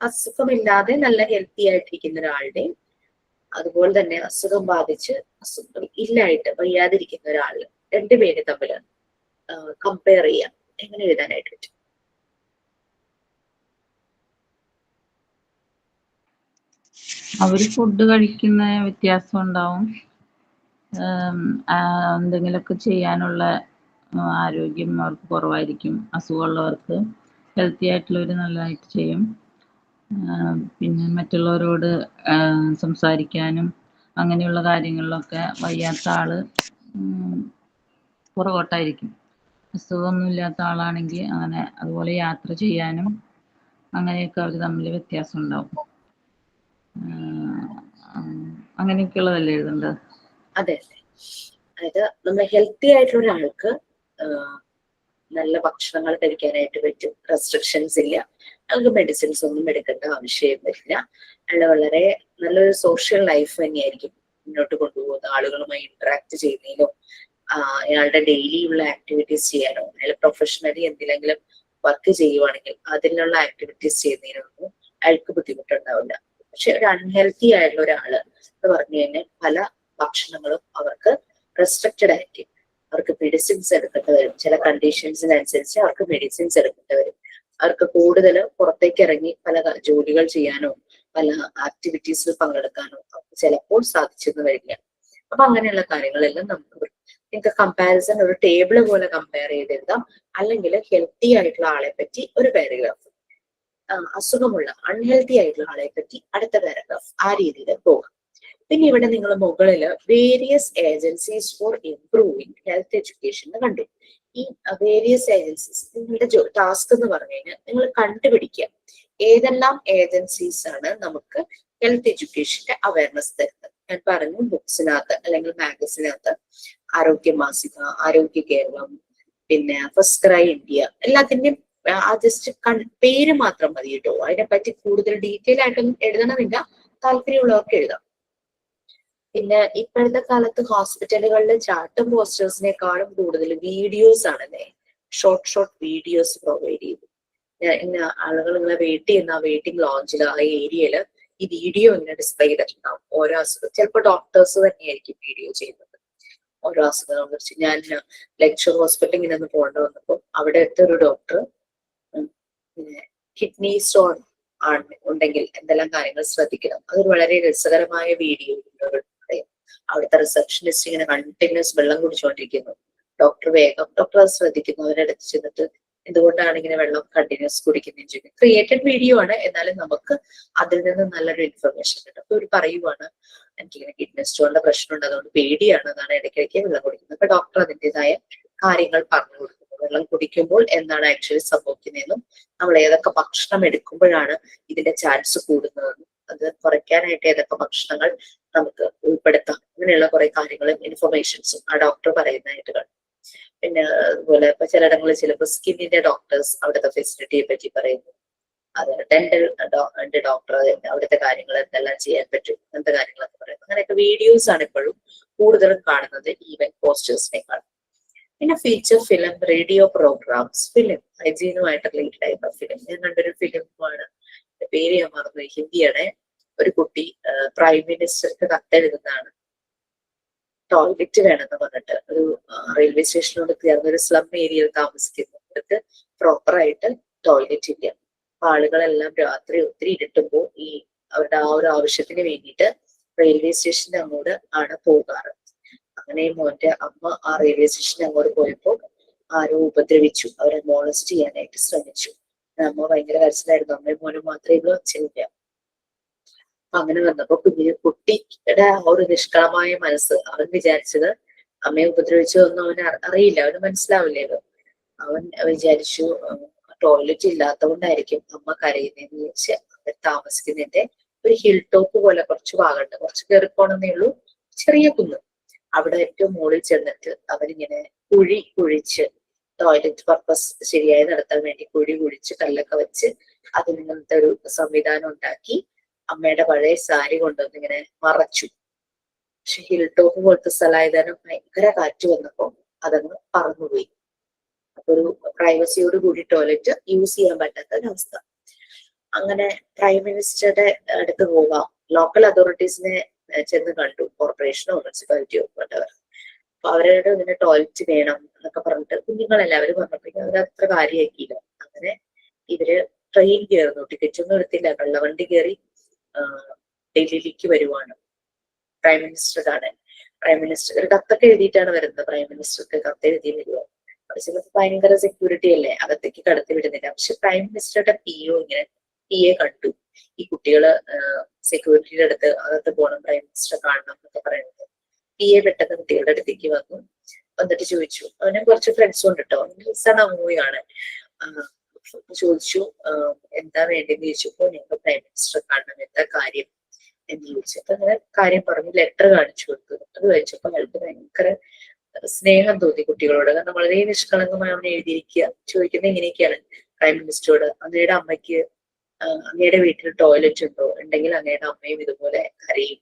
അസുഖമില്ലാതെ നല്ല ഹെൽത്തി ആയിട്ടിരിക്കുന്ന ഒരാളുടെയും അതുപോലെ തന്നെ അസുഖം ബാധിച്ച് അസുഖം ഇല്ലായിട്ട് വയ്യാതിരിക്കുന്ന ഒരാള്, രണ്ടുപേര് തമ്മിൽ കമ്പയർ ചെയ്യാം, എങ്ങനെ എഴുതാനായിട്ട് പറ്റും? അവര് ഫുഡ് കഴിക്കുന്ന വ്യത്യാസം ഉണ്ടാവും. എന്തെങ്കിലുമൊക്കെ ചെയ്യാനുള്ള ആരോഗ്യം അവർക്ക് കുറവായിരിക്കും. അസുഖമുള്ളവർക്ക് ഹെൽത്തി ആയിട്ടുള്ളവർ നല്ലതായിട്ട് ചെയ്യും. പിന്നെ മറ്റുള്ളവരോട് സംസാരിക്കാനും അങ്ങനെയുള്ള കാര്യങ്ങളിലൊക്കെ വയ്യാത്ത ആള് പുറകോട്ടായിരിക്കും. അസുഖമൊന്നുമില്ലാത്ത ആളാണെങ്കിൽ അങ്ങനെ അതുപോലെ യാത്ര ചെയ്യാനും അങ്ങനെയൊക്കെ അവർ തമ്മിൽ വ്യത്യാസം ഉണ്ടാവും. അങ്ങനെയൊക്കെയുള്ളതല്ലേ എഴുതേണ്ടത്? അതെ അതെ, അതായത് നമ്മൾ ഹെൽത്തി ആയിട്ടുള്ള ഒരാൾക്ക് നല്ല ഭക്ഷണങ്ങൾ കഴിക്കാനായിട്ട് പറ്റും, റെസ്ട്രിക്ഷൻസ് ഇല്ല, അയാൾക്ക് മെഡിസിൻസ് ഒന്നും എടുക്കേണ്ട ആവശ്യം വരില്ല. അയാൾ വളരെ നല്ലൊരു സോഷ്യൽ ലൈഫ് തന്നെയായിരിക്കും മുന്നോട്ട് കൊണ്ടുപോകുന്നത്. ആളുകളുമായി ഇന്ററാക്ട് ചെയ്യുന്നതിലോ അയാളുടെ ഡെയിലി ഉള്ള ആക്ടിവിറ്റീസ് ചെയ്യാനോ അയാൾ പ്രൊഫഷണലി എന്തിലെങ്കിലും വർക്ക് ചെയ്യുവാണെങ്കിൽ അതിനുള്ള ആക്ടിവിറ്റീസ് ചെയ്യുന്നതിനൊന്നും അയാൾക്ക് ബുദ്ധിമുട്ടുണ്ടാവില്ല. പക്ഷെ ഒരു അൺഹെൽത്തി ആയിട്ടുള്ള ഒരാള് എന്ന് പറഞ്ഞു കഴിഞ്ഞാൽ പല ഭക്ഷണങ്ങളും അവർക്ക് റെസ്ട്രിക്റ്റഡ് ആയിരിക്കും. അവർക്ക് മെഡിസിൻസ് എടുക്കേണ്ടി വരും. ചില കണ്ടീഷൻസിനനുസരിച്ച് അവർക്ക് മെഡിസിൻസ് എടുക്കേണ്ടി വരും. അവർക്ക് കൂടുതൽ പുറത്തേക്ക് ഇറങ്ങി പല ജോലികൾ ചെയ്യാനോ പല ആക്ടിവിറ്റീസിൽ പങ്കെടുക്കാനോ ചിലപ്പോൾ സാധിച്ചെന്ന് വരില്ല. അപ്പൊ അങ്ങനെയുള്ള കാര്യങ്ങളെല്ലാം നിങ്ങൾക്ക് കമ്പാരിസൺ ഒരു ടേബിൾ പോലെ കമ്പയർ ചെയ്തെഴുതാം. അല്ലെങ്കിൽ ഹെൽത്തി ആയിട്ടുള്ള ആളെ പറ്റി ഒരു പാരഗ്രാഫ്, അസുഖമുള്ള അൺഹെൽത്തി ആയിട്ടുള്ള ആളെ പറ്റി അടുത്ത പാരഗ്രാഫ്, ആ രീതിയിൽ പോകാം. പിന്നെ ഇവിടെ നിങ്ങൾ മുകളിൽ various agencies four improving health education എന്ന് കണ്ടു. ഈ വേരിയസ് ഏജൻസീസ് നിങ്ങളുടെ ടാസ്ക് എന്ന് പറഞ്ഞു കഴിഞ്ഞാൽ നിങ്ങൾ കണ്ടുപിടിക്കുക ഏതെല്ലാം ഏജൻസീസ് ആണ് നമുക്ക് ഹെൽത്ത് എഡ്യൂക്കേഷന്റെ അവയർനെസ് തരുന്നത്. ഞാൻ പറഞ്ഞു ബുക്സിനകത്ത് അല്ലെങ്കിൽ മാഗസിനകത്ത് ആരോഗ്യ മാസിക, ആരോഗ്യ കേരളം, പിന്നെ ഫസ്റ്റ് ക്രൈ ഇന്ത്യ, എല്ലാത്തിന്റെയും ജസ്റ്റ് പേര് മാത്രം മതി കേട്ടോ. അതിനെപ്പറ്റി കൂടുതൽ ഡീറ്റെയിൽ ആയിട്ടൊന്നും എഴുതണമെന്നില്ല, താല്പര്യമുള്ളവർക്ക് എഴുതാം. പിന്നെ ഇപ്പോഴത്തെ കാലത്ത് ഹോസ്പിറ്റലുകളിൽ ചാർട്ടും പോസ്റ്റേഴ്സിനേക്കാളും കൂടുതൽ വീഡിയോസ് ആണല്ലേ, ഷോർട്ട് വീഡിയോസ് പ്രൊവൈഡ് ചെയ്തു. ഇന്ന ആളുകൾ ഇങ്ങനെ വെയിറ്റ് ചെയ്യുന്ന ആ വെയിറ്റിംഗ് ലോഞ്ചിൽ ആ ഏരിയയില് ഈ വീഡിയോ ഇങ്ങനെ ഡിസ്പ്ലേ ചെയ്തിട്ടുണ്ടാവും. ഓരോ അസുഖം ചിലപ്പോൾ ഡോക്ടേഴ്സ് തന്നെയായിരിക്കും വീഡിയോ ചെയ്യുന്നത്. ഓരോ അസുഖങ്ങളെ കുറിച്ച് ഞാൻ ലെക്ചർ ഹോസ്പിറ്റലിൽ ഇങ്ങനെ ഒന്ന് പോകേണ്ട വന്നപ്പോൾ അവിടെ ഒരു ഡോക്ടർ കിഡ്നി സ്റ്റോൺ ഉണ്ടെങ്കിൽ എന്തെല്ലാം കാര്യങ്ങൾ ശ്രദ്ധിക്കണം, അതൊരു വളരെ രസകരമായ വീഡിയോ. അവിടുത്തെ റിസപ്ഷനിസ്റ്റ് ഇങ്ങനെ കണ്ടിന്യൂസ് വെള്ളം കുടിച്ചുകൊണ്ടിരിക്കുന്നു. ഡോക്ടർ അത് ശ്രദ്ധിക്കുന്നു. അവരടുത്ത് ചെന്നിട്ട് എന്തുകൊണ്ടാണ് ഇങ്ങനെ വെള്ളം കണ്ടിന്യൂസ് കുടിക്കുന്നതെന്ന് ചോദിക്കും. ക്രിയേറ്റഡ് വീഡിയോ ആണ്, എന്നാലും നമുക്ക് അതിൽ നിന്ന് നല്ലൊരു ഇൻഫർമേഷൻ കിട്ടും. അപ്പൊ ഇവർ പറയുവാണ് എനിക്കിങ്ങനെ കിഡ്നി സ്റ്റോണിന്റെ പ്രശ്നമുണ്ട്, അതുകൊണ്ട് പേടിയാണ്, എന്നാണ് ഇടയ്ക്കിടയ്ക്ക് വെള്ളം കുടിക്കുന്നത്. അപ്പൊ ഡോക്ടർ അതിൻ്റെതായ കാര്യങ്ങൾ പറഞ്ഞു കൊടുക്കുന്നു. വെള്ളം കുടിക്കുമ്പോൾ എന്താണ് ആക്ച്വലി സംഭവിക്കുന്നതെന്നും നമ്മൾ ഏതൊക്കെ ഭക്ഷണം എടുക്കുമ്പോഴാണ് ഇതിന്റെ ചാൻസ് കൂടുന്നതെന്നും അത് കുറയ്ക്കാനായിട്ട് ഏതൊക്കെ ഭക്ഷണങ്ങൾ നമുക്ക് ഉൾപ്പെടുത്താം, അങ്ങനെയുള്ള കുറെ കാര്യങ്ങളും ഇൻഫർമേഷൻസും ആ ഡോക്ടർ പറയുന്നതായിട്ട് കാണും. പിന്നെ അതുപോലെ ഇപ്പൊ ചിലയിടങ്ങളിൽ ചിലപ്പോൾ സ്കിന്നിന്റെ ഡോക്ടേഴ്സ് അവിടുത്തെ ഫെസിലിറ്റിയെ പറ്റി പറയുന്നു. അത് ഡെന്റൽ ഡോക്ടർ അവിടുത്തെ കാര്യങ്ങൾ എന്തെല്ലാം ചെയ്യാൻ പറ്റും അങ്ങനത്തെ കാര്യങ്ങളൊക്കെ പറയുന്നു. അങ്ങനെയൊക്കെ വീഡിയോസ് ആണ് ഇപ്പോഴും കൂടുതലും കാണുന്നത് ഈവൻ പോസ്റ്റേഴ്സിനേക്കാൾ. പിന്നെ feature film, radio programs, film ഹൈജീനുമായിട്ട് റിലേറ്റഡ് ആയിട്ടുള്ള ഫിലിം. ഞാൻ കണ്ടൊരു ഫിലിമാണ്, പേര് ഞാൻ മറന്നു, ഹിന്ദിയാണ്. ഒരു കുട്ടി പ്രൈം മിനിസ്റ്റർക്ക് കത്തെഴുതുന്നതാണ്. ടോയ്ലറ്റ് വേണമെന്ന് പറഞ്ഞിട്ട് ഒരു റെയിൽവേ സ്റ്റേഷനോട് ചേർന്ന ഒരു സ്ലം ഏരിയയിൽ താമസിക്കുന്നവർക്ക് പ്രോപ്പറായിട്ട് ടോയ്ലറ്റ് ഇല്ല. അപ്പൊ ആളുകളെല്ലാം രാത്രി ഒത്തിരി ഇരുട്ടുമ്പോൾ ഈ അവരുടെ ആ ഒരു ആവശ്യത്തിന് വേണ്ടിയിട്ട് റെയിൽവേ സ്റ്റേഷന്റെ അങ്ങോട്ട് ആണ് പോകാറ്. അങ്ങനെ മോന്റെ അമ്മ ആ റെയിൽവേ സ്റ്റേഷന് അങ്ങോട്ട് പോയപ്പോൾ ആരോ ഉപദ്രവിച്ചു, അവരെ മോളസ്റ്റ് ചെയ്യാനായിട്ട് ശ്രമിച്ചു. അമ്മ ഭയങ്കര കരച്ചിലായിരുന്നു. അമ്മയും മോനും മാത്രമേ ഉള്ളൂ, അച്ഛനില്ല. അങ്ങനെ വന്നപ്പോ കുട്ടിയുടെ ആ ഒരു നിഷ്കളമായ മനസ്സ്, അവൻ വിചാരിച്ചത് അമ്മയെ ഉപദ്രവിച്ചതൊന്നും അവന് അറിയില്ല, അവന് മനസ്സിലാവില്ലല്ലോ. അവൻ വിചാരിച്ചു ടോയ്ലറ്റ് ഇല്ലാത്തതുകൊണ്ടായിരിക്കും അമ്മ കരയുന്നതെന്ന് വെച്ച് അവർ താമസിക്കുന്നതിന്റെ ഒരു ഹിൽ ടോപ്പ് പോലെ കുറച്ച് ഭാഗമുണ്ട്, കുറച്ച് കയറിപ്പോണെന്നേ ഉള്ളൂ, ചെറിയ കുന്ന്. അവിടെ ഏറ്റവും മുകളിൽ ചെന്നിട്ട് അവരിങ്ങനെ കുഴിച്ച് ടോയ്ലറ്റ് പർപ്പസ് ശരിയായി നടത്താൻ വേണ്ടി കുഴിച്ച് കല്ലൊക്കെ വെച്ച് അതിനകത്തെ ഒരു സംവിധാനം ഉണ്ടാക്കി അമ്മയുടെ പഴയ സാരി കൊണ്ടുവന്ന് ഇങ്ങനെ മറച്ചു. പക്ഷെ ഹിൽ ടോപ്പ് പോലത്തെ സ്ഥലമായതാനും ഭയങ്കര കാറ്റ് വന്നപ്പോ അതങ്ങ് പറന്നുപോയി. അപ്പൊ ഒരു പ്രൈവസിയോട് കൂടി ടോയ്ലറ്റ് യൂസ് ചെയ്യാൻ പറ്റാത്ത ഒരവസ്ഥ. അങ്ങനെ പ്രൈം മിനിസ്റ്ററുടെ അടുത്ത് പോകാം, ലോക്കൽ അതോറിറ്റീസിനെ ചെന്ന് കണ്ടു, കോർപ്പറേഷനോ മുനിസിപ്പാലിറ്റിയോ whatever. അപ്പൊ അവരുടെ ഇതിന് ടോയ്ലറ്റ് വേണം എന്നൊക്കെ പറഞ്ഞിട്ട് കുഞ്ഞുങ്ങളെല്ലാവരും പറഞ്ഞപ്പോഴേക്കും അവരത്ര കാര്യമാക്കിയില്ല. അങ്ങനെ ഇവര് ട്രെയിൻ കയറുന്നു, ടിക്കറ്റ് ഒന്നും എടുത്തില്ല, വെള്ളവണ്ടി കയറി ഡൽഹിയിലേക്ക് വരുവാണ്. പ്രൈം മിനിസ്റ്റർ കാണാൻ. പ്രൈം മിനിസ്റ്റർ ഒരു കത്തൊക്കെ എഴുതിയിട്ടാണ് വരുന്നത്. പ്രൈം മിനിസ്റ്റർക്ക് കത്ത് എഴുതി വരുവാ. ചിലപ്പോൾ ഭയങ്കര സെക്യൂരിറ്റി അല്ലേ, അകത്തേക്ക് കടത്തി വിടുന്നില്ല. പക്ഷെ പ്രൈം മിനിസ്റ്ററുടെ പിയെ കണ്ടു. ഈ കുട്ടികള് സെക്യൂരിറ്റിയുടെ അടുത്ത് അകത്ത് പോകണം, പ്രൈം മിനിസ്റ്ററെ കാണണം എന്നൊക്കെ പറയുന്നത്. പിയെ പെട്ടെന്ന് കുട്ടികളുടെ അടുത്തേക്ക് വന്നിട്ട് ചോദിച്ചു, അവനെ കുറച്ച് ഫ്രണ്ട്സും ഉണ്ട് കേട്ടോ, രസാണ് മൂവി കാണാൻ. ചോദിച്ചു എന്താ വേണ്ടെന്ന് ചോദിച്ചപ്പോ ഞങ്ങൾ പ്രൈം മിനിസ്റ്ററെ കാണണം, എന്താ കാര്യം എന്ന് ചോദിച്ചപ്പോ അങ്ങനെ കാര്യം പറഞ്ഞു. ലെറ്റർ കാണിച്ചു കൊടുത്തു. ലെറ്റർ വായിച്ചപ്പോ അയാൾക്ക് ഭയങ്കര സ്നേഹം തോന്നി കുട്ടികളോട്. കാരണം വളരെ നിഷ്കളങ്കമായി അവനെ എഴുതിയിരിക്കുക. ചോദിക്കുന്നത് ഇങ്ങനെയൊക്കെയാണ് പ്രൈം മിനിസ്റ്ററോട്, അങ്ങയുടെ അമ്മയ്ക്ക് അങ്ങയുടെ വീട്ടിൽ ടോയ്ലറ്റ് ഉണ്ടോ, ഉണ്ടെങ്കിൽ അങ്ങയുടെ അമ്മയും ഇതുപോലെ കരയും,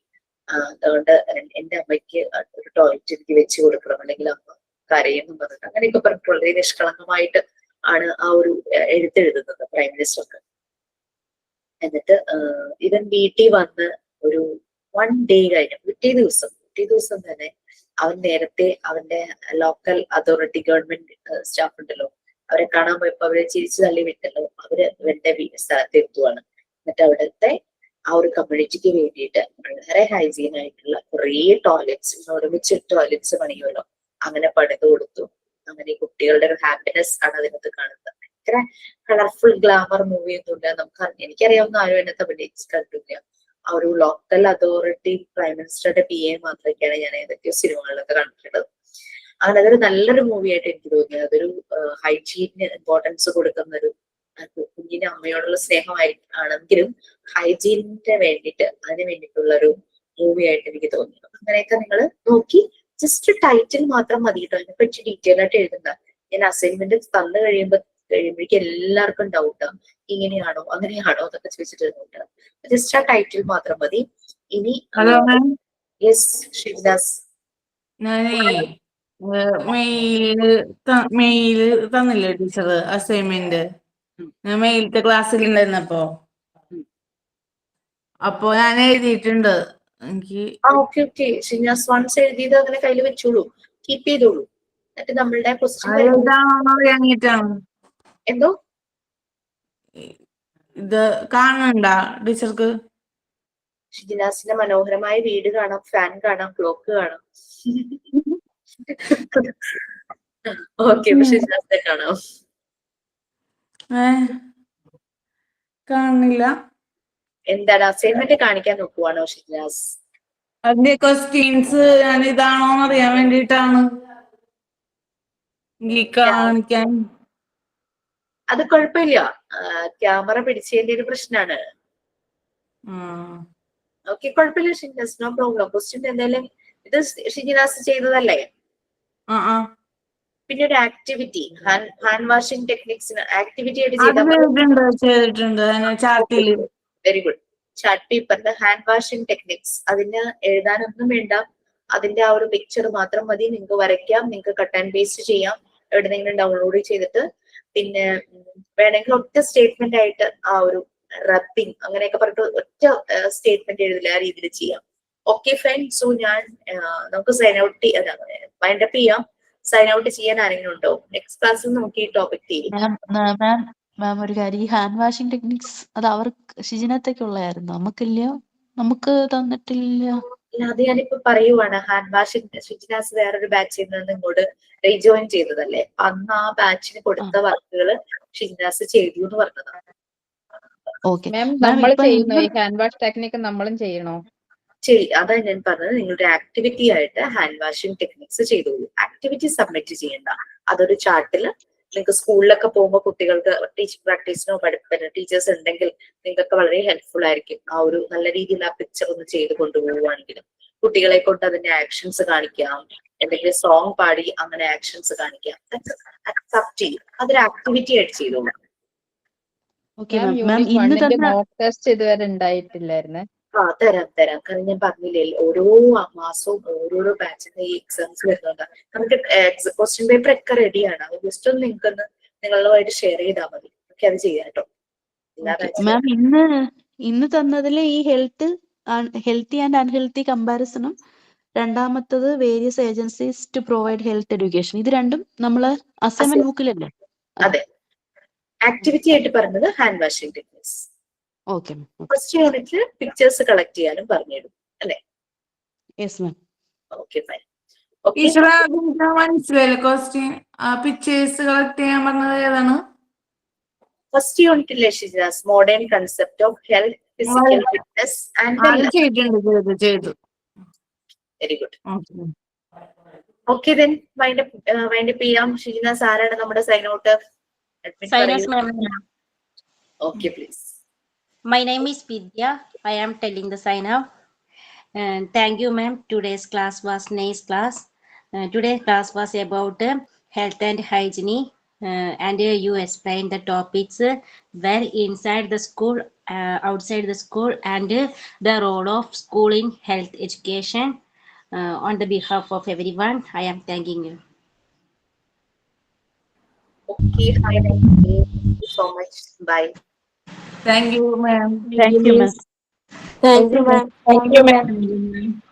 അതുകൊണ്ട് എന്റെ അമ്മയ്ക്ക് ഒരു ടോയ്ലറ്റ് എനിക്ക് വെച്ച് കൊടുക്കണം, അല്ലെങ്കിൽ അമ്മ കരയുന്നു പറഞ്ഞിട്ട് അങ്ങനെയൊക്കെ പറഞ്ഞിട്ട് വളരെ നിഷ്കളങ്കമായിട്ട് ആണ് ആ ഒരു എഴുത്തെഴുതുന്നത് പ്രൈം മിനിസ്റ്റർക്ക്. എന്നിട്ട് ഇവൻ വീട്ടിൽ വന്ന് ഒരു 1 day കഴിഞ്ഞു, പിറ്റേ ദിവസം തന്നെ അവൻ നേരത്തെ അവന്റെ ലോക്കൽ അതോറിറ്റി ഗവൺമെന്റ് സ്റ്റാഫ് ഉണ്ടല്ലോ, അവരെ കാണാൻ പോയപ്പോ അവരെ ചിരിച്ചു തള്ളി വിട്ടല്ലോ, അവര് ഇവന്റെ സ്ഥലത്ത് എത്തുവാണ്. എന്നിട്ട് അവിടുത്തെ ആ ഒരു കമ്മ്യൂണിറ്റിക്ക് വേണ്ടിയിട്ട് വളരെ ഹൈജീൻ ആയിട്ടുള്ള കുറേ ടോയ്ലറ്റ്സ്, ഒരുമിച്ച് ടോയ്ലറ്റ്സ് പണിയുമല്ലോ, അങ്ങനെ പണിത് കൊടുത്തു. അങ്ങനെ കുട്ടികളുടെ ഒരു ഹാപ്പിനെസ് ആണ് അതിനകത്ത് കാണുന്നത്. ഭയങ്കര കളർഫുൾ ഗ്ലാമർ മൂവി ഒന്നുമില്ല. എനിക്കറിയാവുന്ന ആരും അതിനകത്ത് അഭിനയിച്ചിട്ടില്ല. ആ ഒരു ലോക്കൽ അതോറിറ്റി പ്രൈം മിനിസ്റ്ററുടെ PA മാത്രമൊക്കെയാണ് ഞാൻ ഏതൊക്കെയോ സിനിമകളിലൊക്കെ കണ്ടിട്ടുള്ളത്. അങ്ങനെ അതൊരു നല്ലൊരു മൂവി ആയിട്ട് എനിക്ക് തോന്നിയത്. അതൊരു ഹൈജീനിന് ഇമ്പോർട്ടൻസ് കൊടുക്കുന്ന ഒരു കുഞ്ഞിന്റെ അമ്മയോടുള്ള സ്നേഹമാണെങ്കിലും ഹൈജീനിന്റെ വേണ്ടിയിട്ട് അതിന് വേണ്ടിയിട്ടുള്ള ഒരു മൂവി ആയിട്ട് എനിക്ക് തോന്നി. അങ്ങനെയൊക്കെ നിങ്ങൾ നോക്കി ജസ്റ്റ് ടൈറ്റിൽ മാത്രം മതി കേട്ടോ, അതിനെ പറ്റി ഡീറ്റെയിൽ ആയിട്ട് എഴുതണ്ട. ഞാൻ അസൈൻമെന്റ് തന്നു കഴിയുമ്പോഴേക്കും എല്ലാവർക്കും ഡൗട്ടാണ്, ഇങ്ങനെയാണോ അങ്ങനെയാണോ എന്നൊക്കെ ചോദിച്ചിട്ട് ജസ്റ്റ് ആ ടൈറ്റിൽ മാത്രം മതി. ഇനി ഹലോ മാം, യെസ് ഷിവദാസ്. ഞാനേ മെയില് തന്നില്ലേ ടീച്ചർ അസൈൻമെന്റ്? ഞാൻ മെയിലത്തെ ക്ലാസ്സിൽ ഉണ്ടായിരുന്നപ്പോ ഞാൻ എഴുതിയിട്ടുണ്ട്. എനിക്ക് ഓക്കെ ഷിവദാസ് വൺസ് എഴുതിയത് അങ്ങനെ കയ്യിൽ വെച്ചോളൂ, കീപ്പ് ചെയ്തോളൂ. എന്നിട്ട് നമ്മളുടെ ക്വസ്റ്റ്യൻ ഏതാണെന്ന് അറിയാഞ്ഞിട്ടാണ്. എന്തോ ഇത് കാണണ്ട ടീച്ചർക്ക്? ഷിജിനാസിന്റെ മനോഹരമായ വീട് കാണാം, ഫാൻ കാണാം, ക്ലോക്ക് കാണാം. ഓക്കെ, ഷിജിനാസിനെ കാണാം. കാണുന്നില്ല. എന്താണ് അസൈൻമെന്റ് കാണിക്കാൻ നോക്കുവാണോ ഷിജിനാസ്? അതിന്റെ ക്വസ്റ്റ്യൻസ് ഞാൻ ഇതാണോന്ന് അറിയാൻ വേണ്ടിട്ടാണ് കാണിക്കാൻ. അത് കുഴപ്പമില്ല, ക്യാമറ പിടിച്ചതിന്റെ ഒരു പ്രശ്നമാണ്. ഓക്കെ, കുഴപ്പമില്ല ഷിജിനാസ്, നോ പ്രോബ്ലം. ക്വസ്റ്റ്യൻ എന്തായാലും ഇത് ഷിജിനാസ് ചെയ്തതല്ലേ. പിന്നെ ഒരു ആക്ടിവിറ്റി, ഹാൻഡ് വാഷിംഗ് ടെക്നിക്സിന് ആക്ടിവിറ്റി ആയിട്ട് ചെയ്തിട്ടുണ്ട് ചാർട്ടിൽ. Very good. ചാർട്ട് പേപ്പറിന്റെ ഹാൻഡ് വാഷിംഗ് ടെക്നിക്സ്, അതിന് എഴുതാനൊന്നും വേണ്ട, അതിന്റെ ആ ഒരു പിക്ചർ മാത്രം മതി. നിങ്ങൾക്ക് വരയ്ക്കാം, നിങ്ങൾക്ക് കട്ട് ആൻഡ് പേസ്റ്റ് ചെയ്യാം, എവിടെന്നെങ്കിലും ഡൗൺലോഡ് ചെയ്തിട്ട്. പിന്നെ വേണമെങ്കിൽ ഒറ്റ സ്റ്റേറ്റ്മെന്റ് ആയിട്ട് ആ ഒരു റബ്ബിങ് അങ്ങനെയൊക്കെ പറഞ്ഞിട്ട് ഒറ്റ സ്റ്റേറ്റ്മെന്റ് എഴുതില്ല, ആ രീതിയിൽ ചെയ്യാം. Okay fine. സോ നമുക്ക് സൈൻ ഔട്ട് വൈൻഡപ്പ് ചെയ്യാം. സൈൻ ഔട്ട് ചെയ്യാൻ ആരെങ്കിലും ഉണ്ടോ? നെക്സ്റ്റ് ക്ലാസ്സിൽ നമുക്ക് ഈ ടോപ്പിക് തീരും. മാം ഒരു കാര്യം, ഈ ഹാൻഡ് വാഷിംഗ് ടെക്നിക്സ് അത് അവർക്ക് ഷിജിനത്തേക്കുള്ളതായിരുന്നു, നമുക്കില്ലയോ? നമുക്ക് തന്നിട്ടില്ല. അത് ഞാനിപ്പോ പറയുവാണ്, ഹാൻഡ് വാഷിംഗ് ഷിജിനാസ് വേറൊരു ബാച്ചിൽ നിന്ന് ഇങ്ങോട്ട് റീജോയിൻ ചെയ്തതല്ലേ, അന്ന് ആ ബാച്ചിന് കൊടുത്ത വർക്കുകൾ ഷിജിനാസ് ചെയ്തു എന്ന് പറഞ്ഞതാണ്. നമ്മൾ ചെയ്യുന്നു ഈ ഹാൻഡ് വാഷ് ടെക്നിക്ക്, നമ്മളും ചെയ്യണോ? അതാ ഞാൻ പറഞ്ഞത്, നിങ്ങളുടെ ആക്ടിവിറ്റി ആയിട്ട് ഹാൻഡ് വാഷിംഗ് ടെക്നിക്സ് ചെയ്തോളൂ. ആക്ടിവിറ്റി സബ്മിറ്റ് ചെയ്യണ്ട. അതൊരു ചാർട്ടിൽ നിങ്ങൾക്ക് സ്കൂളിലൊക്കെ പോകുമ്പോൾ കുട്ടികൾക്ക് ടീച്ചിങ് പ്രാക്ടീസിനോ ടീച്ചേഴ്സ് ഉണ്ടെങ്കിൽ നിങ്ങൾക്ക് വളരെ ഹെൽപ്ഫുൾ ആയിരിക്കും. ആ ഒരു നല്ല രീതിയിൽ ആ പിക്ചർ ഒന്ന് ചെയ്ത് കൊണ്ടുപോവുകയാണെങ്കിലും കുട്ടികളെ കൊണ്ട് അതിന്റെ ആക്ഷൻസ് കാണിക്കാം, എന്തെങ്കിലും സോങ് പാടി അങ്ങനെ ആക്ഷൻസ് കാണിക്കാം. അക്സെപ്റ്റ് ചെയ്യും, അതൊരു ആക്ടിവിറ്റി ആയിട്ട് ചെയ്തോളൂ. മോക്ക് ടെസ്റ്റ് ഇതുവരെ ഉണ്ടായിട്ടില്ലായിരുന്നേ. തരാം. കാരണം ഞാൻ പറഞ്ഞില്ലേ, ഓരോ മാസവും ഓരോരോ ബാച്ചിന്റെ ഈ എക്സാംസ് വരുന്നുണ്ട്. നമുക്ക് ക്വസ്റ്റ്യൻ പേപ്പർ ഒക്കെ റെഡിയാണ്, അത് ജസ്റ്റ് ഒന്ന് നിങ്ങൾക്കൊന്ന് നിങ്ങളുമായിട്ട് ഷെയർ ചെയ്താൽ മതി. ഓക്കെ, അത് ചെയ്യാം കേട്ടോ. മാം ഇന്ന് തന്നതിൽ ഈ ഹെൽത്തി ആൻഡ് അൺഹെൽത്തി കമ്പാരിസണും രണ്ടാമത്തത് various agencies to provide health education, ഇത് രണ്ടും നമ്മള് അസൈൻമെന്റ് ബുക്കിലല്ലേ? അതെ, ആക്ടിവിറ്റി ആയിട്ട് പറഞ്ഞത് hand washing techniques. Okay, first യൂണിറ്റിൽ പിക്ചേഴ്സ് കളക്ട് ചെയ്യാനും പറഞ്ഞിടും അല്ലേ? Yes ma'am. Okay fine. മനസ്സിലായില്ല ക്വസ്റ്റ്യൻ. പിക്ചേഴ്സ് കളക്ട് ചെയ്യാൻ പറഞ്ഞത് ഏതാണ്? ഫസ്റ്റ് യൂണിറ്റിലെ ഷിജിനാസ്, modern concept of health, physical fitness and ചെയ്തു. Very good. Okay then wind up ചെയ്യാം. ഷിജിനാസ്, ആരാണ് നമ്മുടെ sign out? Okay please. My name is Vidya. I am telling the sign up. And thank you, ma'am. Today's class was nice class. Today's class was about health and hygiene. And you explained the topics well inside the school, outside the school, and the role of school in health education. On the behalf of everyone, I am thanking you. Okay, have a nice day. Thank you so much. Bye. Thank you, ma'am. Thank you, ma'am. Thank you, ma'am. Thank you, ma'am.